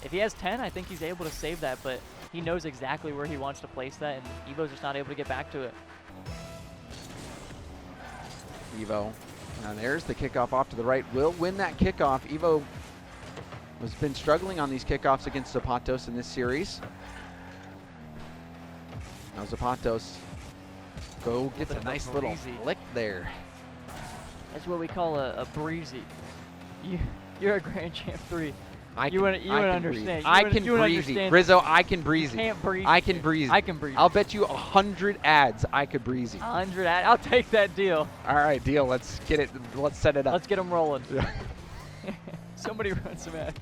if he has 10, I think he's able to save that, but he knows exactly where he wants to place that, and Evoh's just not able to get back to it. Evoh, now there's the kickoff off to the right, will win that kickoff. Evoh has been struggling on these kickoffs against Zapatos in this series. Now Zapatos gets a nice little breezy. flick there. That's what we call a breezy. You're a Grand Champ 3. You wouldn't breezy. understand. I can you wouldn't breezy. understand. Rizzo, I can breezy. You can't breezy. I can breezy. I can breezy. I'll bet you 100 ads I could breezy. 100 ad. I'll take that deal. All right, deal. Let's get it. Let's set it up. Let's get them rolling. Yeah. Somebody run some ads.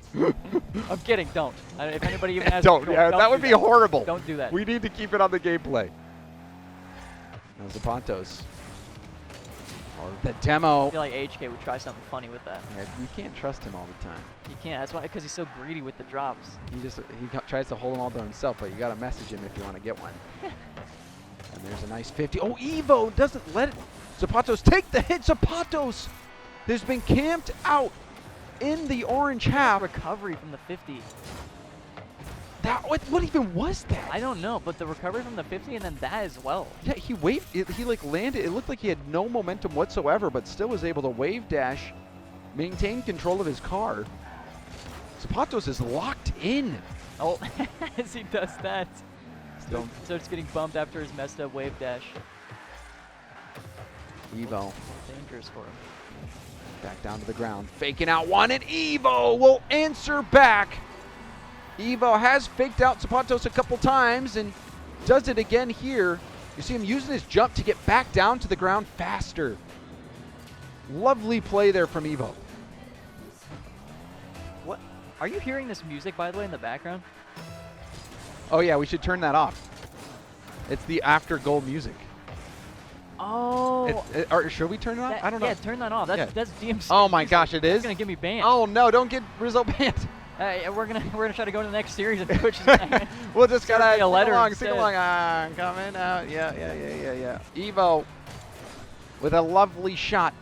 I'm kidding. Don't. If anybody even has Don't. control, Yeah, don't that do would be horrible. Don't do that. We need to keep it on the gameplay. Now Zapatos. Or the I demo. feel like HK would try something funny with that. Yeah, you can't trust him all the time. You can't. That's why, because he's so greedy with the drops. He tries to hold them all to himself, but you got to message him if you want to get one. And there's a nice 50. Oh, Evoh doesn't let it. Zapatos take the hit. Zapatos has been camped out in the orange half. Recovery from the 50. What even was that? I don't know, but the recovery from the 50 and then that as well. Yeah, he waved. He like landed. It looked like he had no momentum whatsoever, but still was able to wave dash, maintain control of his car. Zapatos is locked in. Oh, as he does that. Starts getting bumped after his messed up wave dash. Evoh Dangerous for him. back down to the ground, faking out one, and Evoh will answer back. Evoh has faked out Zapatos a couple times and does it again here. You see him using his jump to get back down to the ground faster. Lovely play there from Evoh. What? Are you hearing this music, by the way, in the background? Oh, yeah, we should turn that off. It's the after goal music. Oh. Or should we turn it off? I don't know. Yeah, turn that off. That's DMC. Oh my music. gosh, it is? It's gonna get me banned. Oh no, don't get Rizzo banned. We're gonna try to go to the next series and Twitch is gonna We'll just send gotta me a letter sing instead. along. I'm coming out. Yeah. Evoh with a lovely shot.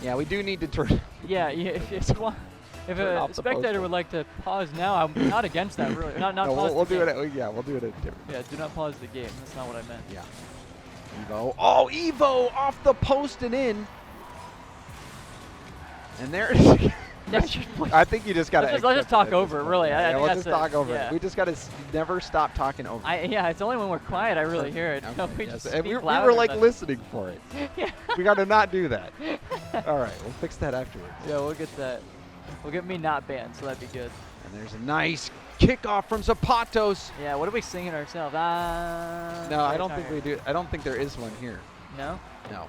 Yeah, we do need to turn. Yeah, if Turn a off the spectator poster. would like to pause now, I'm not against that really. Not No, pause we'll the do game. it. Yeah, we'll do it at a different. Yeah, do not pause the game. That's not what I meant. Yeah. Evoh. Oh, Evoh off the post and in. And there it is. I think you just got to. Let's just talk over it, really. I Yeah, think we'll that's just talk over yeah. it. We just got to never stop talking over it. Yeah, it's only when we're quiet I really hear it. Okay, We yes. just And speak we were louder like than- listening for it. Yeah. We got to not do that. All right, we'll fix that afterwards. Yeah, we'll get that. We'll get me not banned, so that'd be good. And there's a nice kickoff from Zapatos. Yeah, what are we singing ourselves? No, I don't think we do. I don't think there is one here. No? No.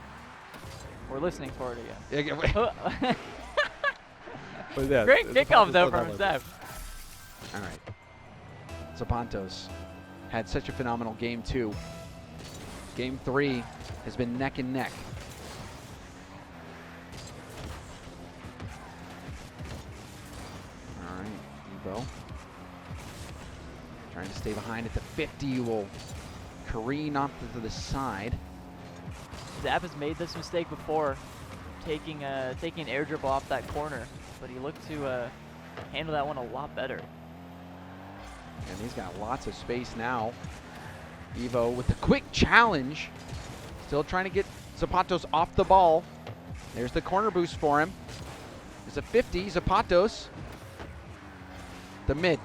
We're listening for it again. Yeah, wait. But yeah, Great Zapatos kickoff, though, does from that one. Zeph. All right. Zapatos had such a phenomenal game, too. Game 3 has been neck and neck. All right, Evoh. Trying to stay behind at the 50. Will careen off to the side. Zap has made this mistake before, taking an air dribble off that corner, but he looked to handle that one a lot better. And he's got lots of space now. Evoh with the quick challenge. Still trying to get Zapatos off the ball. There's the corner boost for him. There's a 50, Zapatos. The mid.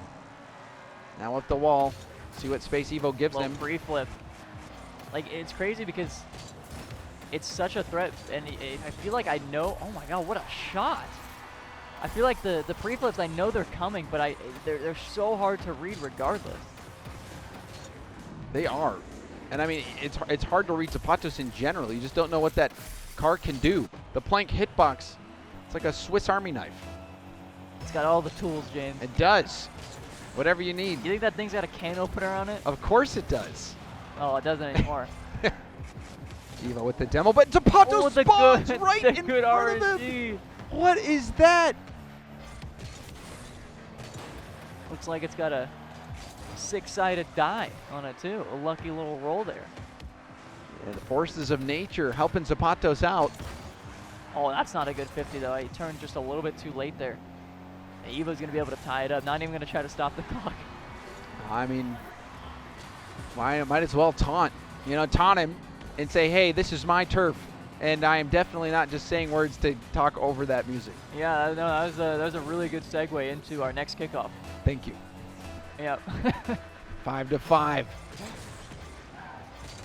Now up the wall. See what space Evoh gives Little him. free flip. Like, it's crazy because it's such a threat, and I feel like I know. Oh my God, what a shot! I feel like the pre-flips, I know they're coming, but they're so hard to read regardless. They are. And I mean, it's hard to read Zapatos in general. You just don't know what that car can do. The plank hitbox, it's like a Swiss Army knife. It's got all the tools, James. It does. Whatever you need. You think that thing's got a can opener on it? Of course it does. Oh, it doesn't anymore. Evoh with the demo, but Zapatos the spawns good, right the in good front of RNG. him. What is that? Looks like it's got a 6-sided die on it too. A lucky little roll there. Yeah, the forces of nature helping Zapatos out. Oh, that's not a good 50 though. He turned just a little bit too late there. And Evo's gonna be able to tie it up. Not even gonna try to stop the clock. I mean, might as well taunt. You know, taunt him and say, hey, this is my turf. And I am definitely not just saying words to talk over that music. Yeah, no, that was a really good segue into our next kickoff. Thank you. Yep. 5-5.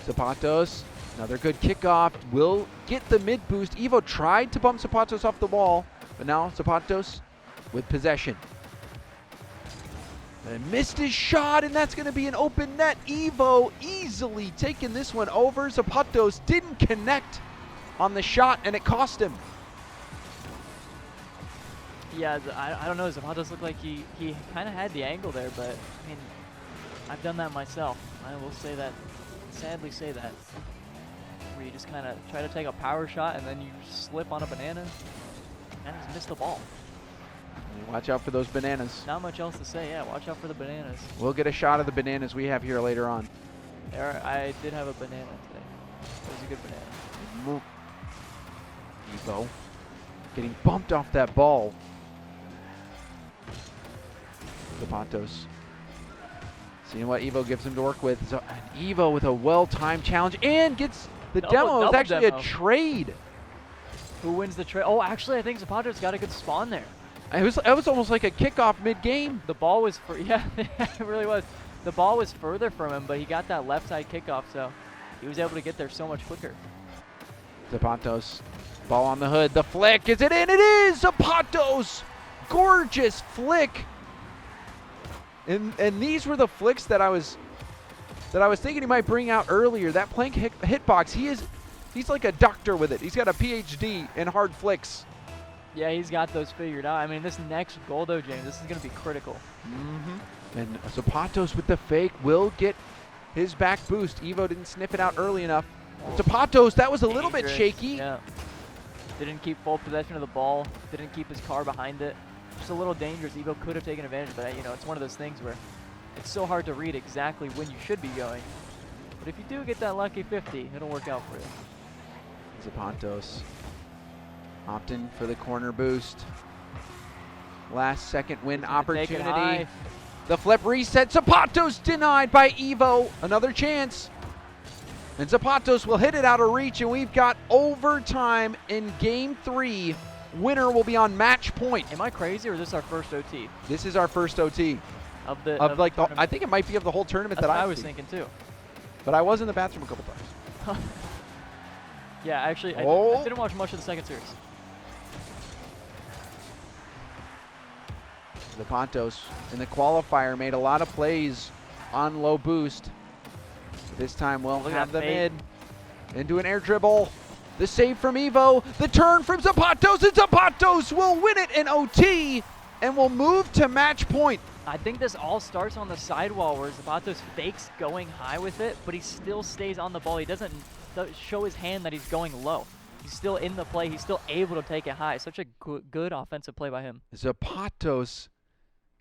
Zapatos, another good kickoff. Will get the mid boost. Evoh tried to bump Zapatos off the wall, but now Zapatos with possession. And missed his shot, and that's going to be an open net. Evoh easily taking this one over. Zapatos didn't connect on the shot, and it cost him. Yeah, I don't know. Zapatos looked like he kind of had the angle there, but I mean, I've done that myself. I will say that, sadly say that, where you just kind of try to take a power shot and then you slip on a banana and just miss the ball. Watch out for those bananas. Not much else to say. Yeah, watch out for the bananas. We'll get a shot of the bananas we have here later on. I did have a banana today. It was a good banana. Evoh getting bumped off that ball. Zapatos seeing what Evoh gives him to work with. So, and Evoh with a well-timed challenge and gets the demo. It was actually demo. a trade. Who wins the trade? Oh, actually, I think Zapatos got a good spawn there. It was almost like a kickoff mid-game. The ball was yeah, it really was. The ball was further from him, but he got that left side kickoff, so he was able to get there so much quicker. Zapatos, ball on the hood. The flick, is it in? It is! Zapatos! Gorgeous flick. And these were the flicks that I was thinking he might bring out earlier. That plank hitbox, he is He's like a doctor with it. He's got a PhD in hard flicks. Yeah, he's got those figured out. I mean, this next goal, though, James, this is going to be critical. And Zapatos with the fake will get his back boost. Evoh didn't sniff it out early enough. Zapatos, that was a little bit Dangerous. shaky. Yeah. Didn't keep full possession of the ball. Didn't keep his car behind it. Just a little dangerous. Evoh could have taken advantage, but it's one of those things where it's so hard to read exactly when you should be going. But if you do get that lucky 50, it'll work out for you. Zapatos opting for the corner boost. Last second win He's gonna take it opportunity. high. The flip reset. Zapatos denied by Evoh. Another chance. And Zapatos will hit it out of reach, and we've got overtime in game 3. Winner will be on match point. Am I crazy, or is this our first OT This is our first OT of the of like the, tournament? I think it might be of the whole tournament That's that what I I've was seen. thinking too. But I was in the bathroom a couple times. Yeah, actually, I Oh. didn't watch much of the second series. Zapatos in the qualifier made a lot of plays on low boost. This time we'll Look at have that them fade. in. Into an air dribble. The save from Evoh. The turn from Zapatos, and Zapatos will win it in OT and will move to match point. I think this all starts on the sidewall where Zapatos fakes going high with it, but he still stays on the ball. He doesn't show his hand that he's going low. He's still in the play. He's still able to take it high. Such a good offensive play by him. Zapatos,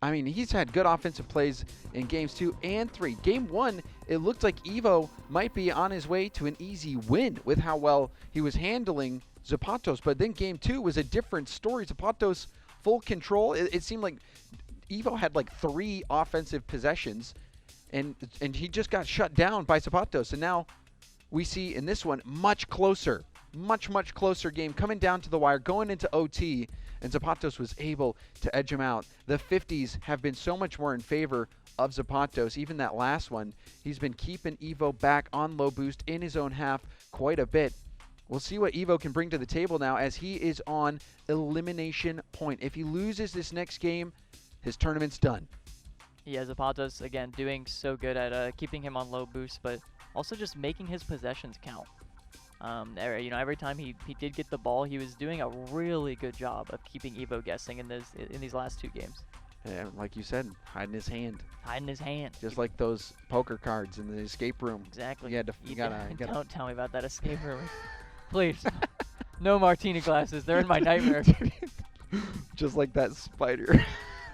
I mean, he's had good offensive plays in games 2 and 3. Game 1, it looked like Evoh might be on his way to an easy win with how well he was handling Zapatos. But then game 2 was a different story. Zapatos full control. It seemed like Evoh had like 3 offensive possessions, and he just got shut down by Zapatos. And now we see in this one much closer game coming down to the wire, going into OT, and Zapatos was able to edge him out. The 50s have been so much more in favor of Zapatos. Even that last one, he's been keeping Evoh back on low boost in his own half quite a bit. We'll see what Evoh can bring to the table now as he is on elimination point. If he loses this next game, his tournament's done. Yeah, Zapatos, again, doing so good at keeping him on low boost, but also just making his possessions count. Every time he did get the ball, he was doing a really good job of keeping Evoh guessing in these last 2 games. And like you said, hiding his hand. Hiding his hand. Just like those poker cards in the escape room. Exactly. You had to, you gotta Don't tell me about that escape room. Please. No martini glasses. They're in my nightmare. just like that spider.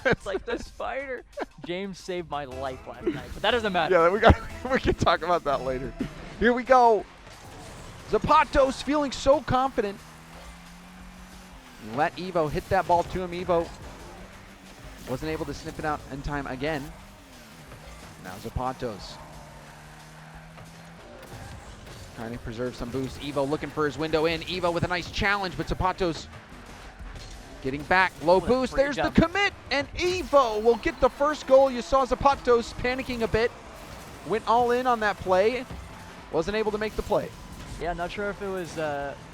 It's like the spider. James saved my life last night, but that doesn't matter. Yeah, we can talk about that later. Here we go. Zapatos feeling so confident. Let Evoh hit that ball to him. Evoh wasn't able to snip it out in time again. Now Zapatos trying to preserve some boost. Evoh looking for his window in. Evoh with a nice challenge, but Zapatos getting back. Low boost. There's the commit, and Evoh will get the first goal. You saw Zapatos panicking a bit. Went all in on that play. Wasn't able to make the play. Yeah, not sure if it was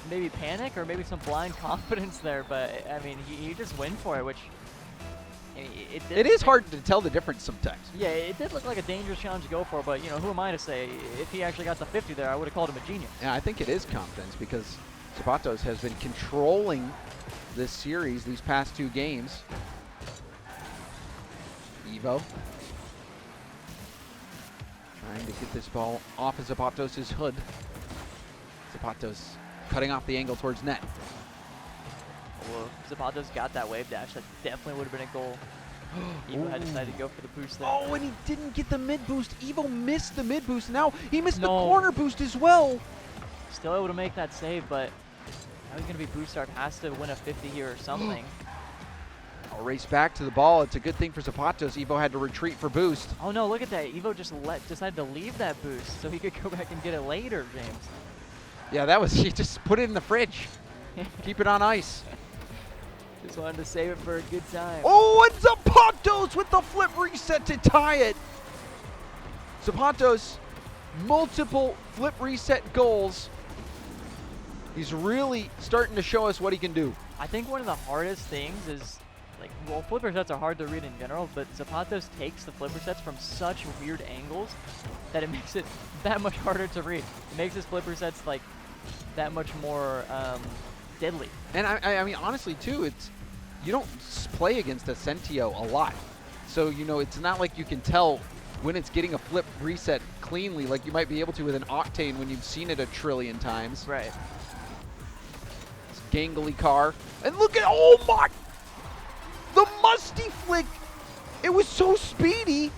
maybe panic or maybe some blind confidence there, but I mean, he just went for it, which it is hard to tell the difference sometimes. Yeah, it did look like a dangerous challenge to go for, but who am I to say? If he actually got the 50 there, I would have called him a genius. Yeah, I think it is confidence because Zapatos has been controlling this series these past 2 games. Evoh trying to get this ball off of Zapatos' hood. Zapatos cutting off the angle towards net. Well, Zapatos got that wave dash. That definitely would have been a goal. Evoh had decided to go for the boost there. Oh, and he didn't get the mid boost. Evoh missed the mid boost. Now he missed the No. corner boost as well. Still able to make that save, but now he's going to be Boostarp. Has to win a 50 here or something. I'll race back to the ball. It's a good thing for Zapatos. Evoh had to retreat for boost. Oh no, look at that. Evoh just decided to leave that boost so he could go back and get it later, James. Yeah, that was, he just put it in the fridge. Keep it on ice. Just wanted to save it for a good time. Oh, and Zapatos with the flip reset to tie it. Zapatos, multiple flip reset goals. He's really starting to show us what he can do. I think one of the hardest things is, flipper sets are hard to read in general, but Zapatos takes the flipper sets from such weird angles that it makes it that much harder to read. It makes his flipper sets that much more deadly. And I mean, honestly, too, you don't play against a Sentio a lot. So, you know, it's not like you can tell when it's getting a flip reset cleanly like you might be able to with an Octane when you've seen it a trillion times. Right. This gangly car. And look at, oh my, the musty flick. It was so speedy.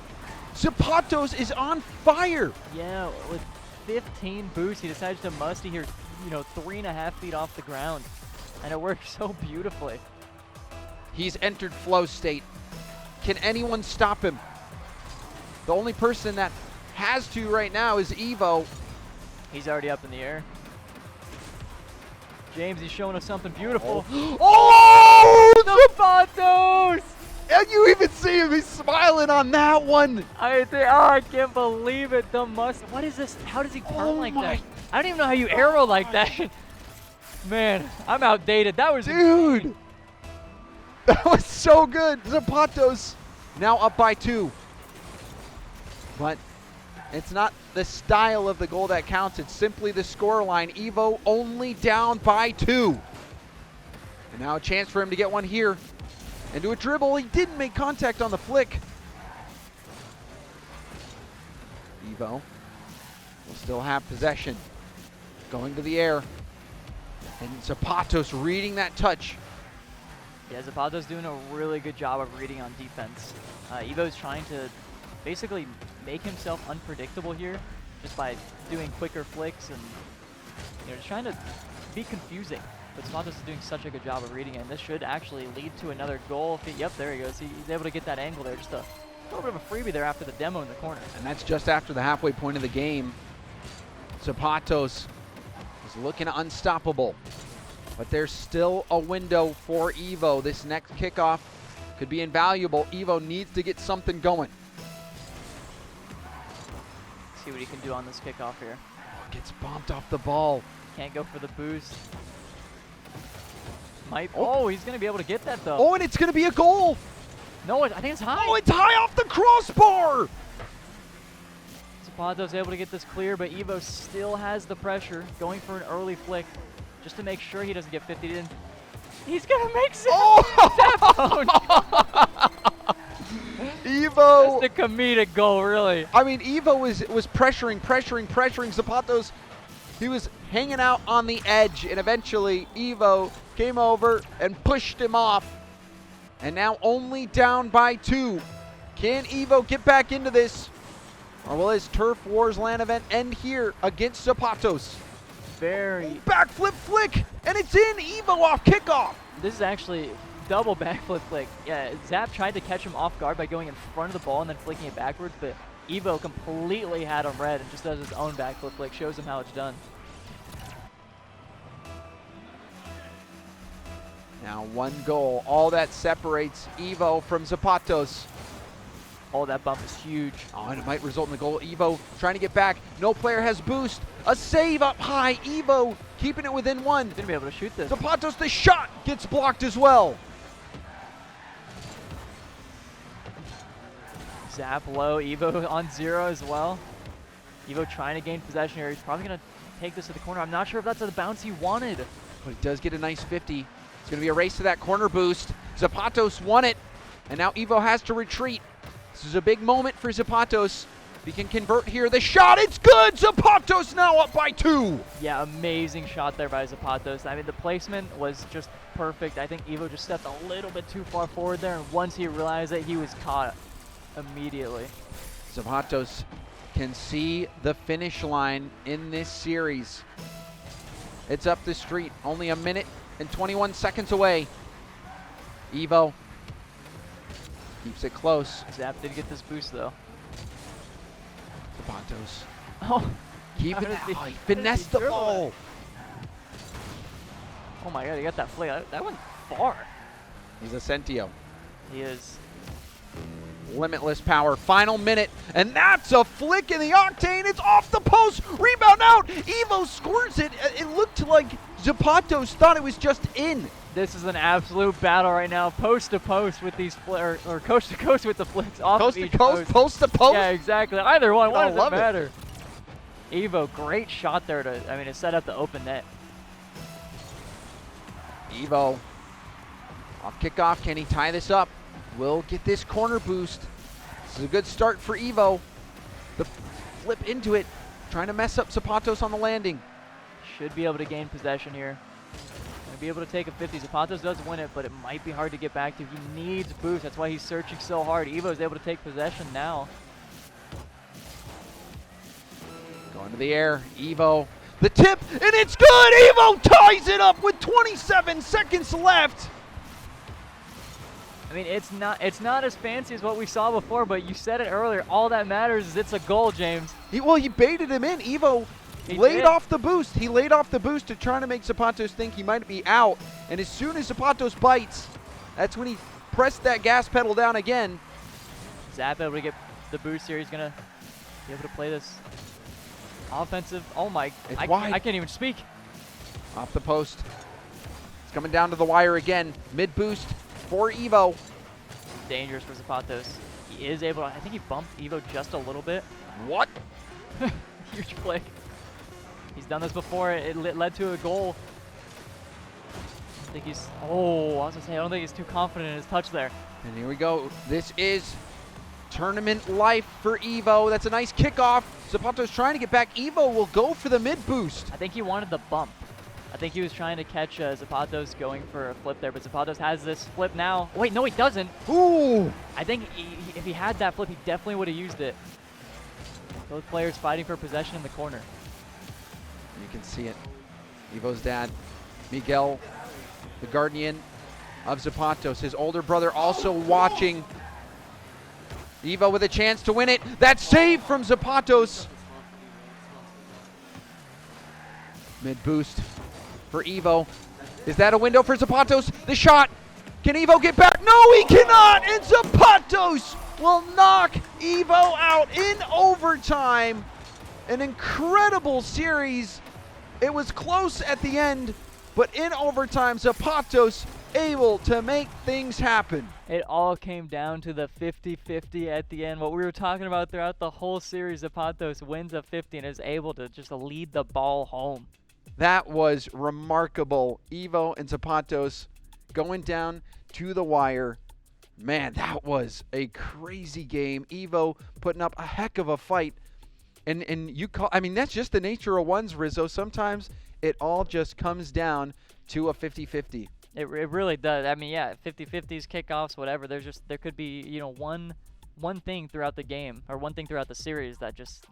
Zapatos is on fire. Yeah, with 15 boosts, he decides to musty here, you know, 3.5 feet off the ground. And it worked so beautifully. He's entered flow state. Can anyone stop him? The only person that has to right now is Evoh. He's already up in the air. James, he's showing us something beautiful. Oh! Zapatos! And you even see him, he's smiling on that one. I can't believe it. The must. What is this? How does he turn like that? I don't even know how you arrow like that. Man, I'm outdated. That was Dude. insane. That was so good. Zapatos now up by 2. But it's not the style of the goal that counts. It's simply the score line. Evoh only down by 2. And now a chance for him to get one here. And do a dribble. He didn't make contact on the flick. Evoh will still have possession. Going to the air. And Zapatos reading that touch. Yeah, Zapatos doing a really good job of reading on defense. Evo's trying to basically make himself unpredictable here just by doing quicker flicks and, you know, just trying to be confusing. But Zapatos is doing such a good job of reading it, and this should actually lead to another goal. Yep, there he goes. He's able to get that angle there. Just a little bit of a freebie there after the demo in the corner. And that's just after the halfway point of the game. Zapatos is looking unstoppable. But there's still a window for Evoh. This next kickoff could be invaluable. Evoh needs to get something going. See what he can do on this kickoff here. Oh, gets bumped off the ball. Can't go for the boost. He's going to be able to get that, though. Oh, and it's going to be a goal. No, I think it's high. Oh, it's high off the crossbar. Zapatos able to get this clear, but Evoh still has the pressure, going for an early flick just to make sure he doesn't get 50'd in. He's going to make Zap. Oh! Evoh. Just a comedic goal, really. I mean, Evoh was pressuring Zapatos. He was hanging out on the edge, and eventually Evoh came over and pushed him off. And now only down by 2. Can Evoh get back into this? Or will his Turf Wars LAN event end here against Zapatos? Very. Backflip flick, and it's in. Evoh off kickoff. This is actually double backflip flick. Yeah, Zap tried to catch him off guard by going in front of the ball and then flicking it backwards, but Evoh completely had him read and just does his own backflip flick, shows him how it's done. Now 1 goal, all that separates Evoh from Zapatos. Oh, that bump is huge. Oh, and it might result in the goal. Evoh trying to get back. No player has boost. A save up high. Evoh keeping it within 1. He's going to be able to shoot this. Zapatos, the shot gets blocked as well. Zap low. Evoh on 0 as well. Evoh trying to gain possession here. He's probably going to take this to the corner. I'm not sure if that's the bounce he wanted. But he does get a nice 50. It's going to be a race to that corner boost. Zapatos won it. And now Evoh has to retreat. This is a big moment for Zapatos. He can convert here. The shot, it's good! Zapatos now up by 2. Yeah, amazing shot there by Zapatos. I mean, the placement was just perfect. I think Evoh just stepped a little bit too far forward there, and once he realized it, he was caught immediately. Zapatos can see the finish line in this series. It's up the street, only 1 minute and 21 seconds away. Evoh keeps it close. Zap did get this boost, though. Zapatos Oh, keeping How it. did he- Oh, he how did he finessed the dribble ball. oh my God, he got that flick. That went far. He's a Sentio. He is. Limitless power. Final minute, and that's a flick in the Octane. It's off the post. Rebound out. Evoh scores it. It looked like Zapatos thought it was just in. This is an absolute battle right now, post to post with these or coast to coast with the flicks off Coast of to each coast, post. post to post. Yeah, exactly. Either one. I What does love it it. matter? Evoh, great shot there to set up the open net. Evoh off kickoff. Can he tie this up? Will get this corner boost. This is a good start for Evoh. The flip into it, trying to mess up Zapatos on the landing. Should be able to gain possession here. Gonna be able to take a 50. Zapatos does win it, but it might be hard to get back to. He needs boost. That's why he's searching so hard. Evoh is able to take possession now. Going to the air. Evoh, the tip, and it's good! Evoh ties it up with 27 seconds left. I mean, it's not as fancy as what we saw before, but you said it earlier. All that matters is it's a goal, James. He baited him in. Evoh He laid did. off the boost. He laid off the boost to try to make Zapatos think he might be out. And as soon as Zapatos bites, that's when he pressed that gas pedal down again. Zap able to get the boost here. He's gonna be able to play this offensive. Oh my! It's wide. I can't even speak. Off the post. It's coming down to the wire again. Mid boost for Evoh. Dangerous for Zapatos. He is able to, I think he bumped Evoh just a little bit. What? Huge play. He's done this before. It led to a goal. I think he's, I was gonna say, I don't think he's too confident in his touch there. And here we go. This is tournament life for Evoh. That's a nice kickoff. Zapatos trying to get back. Evoh will go for the mid boost. I think he wanted the bump. I think he was trying to catch Zapatos going for a flip there, but Zapatos has this flip now. Wait, no, he doesn't. Ooh! I think if he had that flip, he definitely would have used it. Both players fighting for possession in the corner. You can see it. Evoh's dad, Miguel, the guardian of Zapatos, his older brother also watching. Evoh with a chance to win it. That save from Zapatos. Mid boost for Evoh. Is that a window for Zapatos? The shot. Can Evoh get back? No, he cannot. And Zapatos will knock Evoh out in overtime. An incredible series. It was close at the end, but in overtime, Zapatos able to make things happen. It all came down to the 50-50 at the end. What we were talking about throughout the whole series, Zapatos wins a 50 and is able to just lead the ball home. That was remarkable. Evoh and Zapatos going down to the wire. Man, that was a crazy game. Evoh putting up a heck of a fight. And that's just the nature of ones, Rizzo. Sometimes it all just comes down to a 50-50. It really does. I mean, yeah, 50-50s, kickoffs, whatever. There could be, one thing throughout the game or one thing throughout the series that just,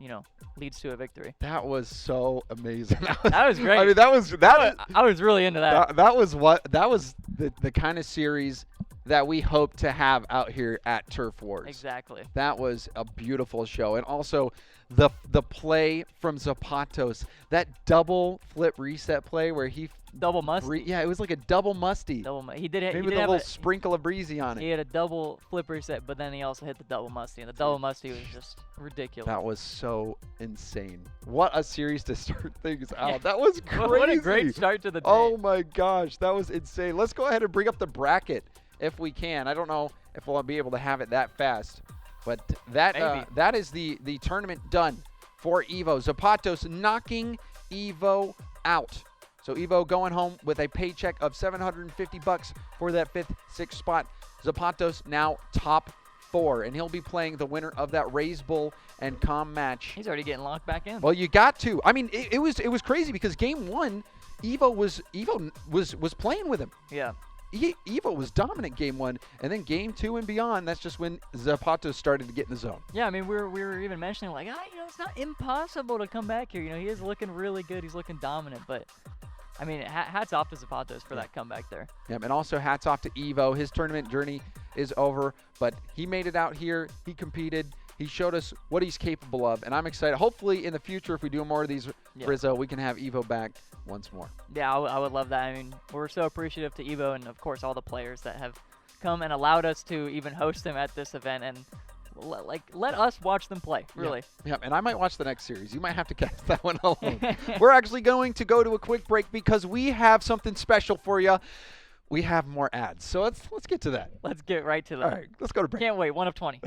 leads to a victory. That was so amazing. That was great. I mean, I was really into that. That was the kind of series that we hope to have out here at Turf Wars. Exactly. That was a beautiful show. And also the play from Zapatos, that double flip reset play where he double must. Yeah, it was like a double musty. He did Maybe he with did a have little sprinkle of breezy on He it. had a double flip reset, but then he also hit the double musty, and the double musty was just ridiculous. That was so insane. What a series to start things out. That was crazy. What a great start to the day. Oh my gosh, that was insane. Let's go ahead and bring up the bracket if we can. I don't know if we'll be able to have it that fast, but that is the tournament done for Evoh. Zapatos knocking Evoh out. So Evoh going home with a paycheck of $750 for that 5th, 6th spot. Zapatos now top 4, and he'll be playing the winner of that Raise Bull and Com match. He's already getting locked back in. Well, you got to. I mean, it was crazy because game 1, Evoh was playing with him. Yeah. Evoh was dominant game 1, and then game 2 and beyond, that's just when Zapatos started to get in the zone. Yeah, I mean, we were even mentioning, like, it's not impossible to come back here. He is looking really good. He's looking dominant, but, I mean, hats off to Zapatos for that comeback there. Yep, and also hats off to Evoh. His tournament journey is over, but he made it out here. He competed. He showed us what he's capable of, and I'm excited. Hopefully, in the future, if we do more of these, Rizzo, we can have Evoh back once more. Yeah, I would love that. I mean, we're so appreciative to Evoh and, of course, all the players that have come and allowed us to even host them at this event and let us watch them play, really. Yeah, and I might watch the next series. You might have to catch that one alone. We're actually going to go to a quick break because we have something special for you. We have more ads. So let's get to that. Let's get right to that. All right, let's go to break. Can't wait. 1 of 20.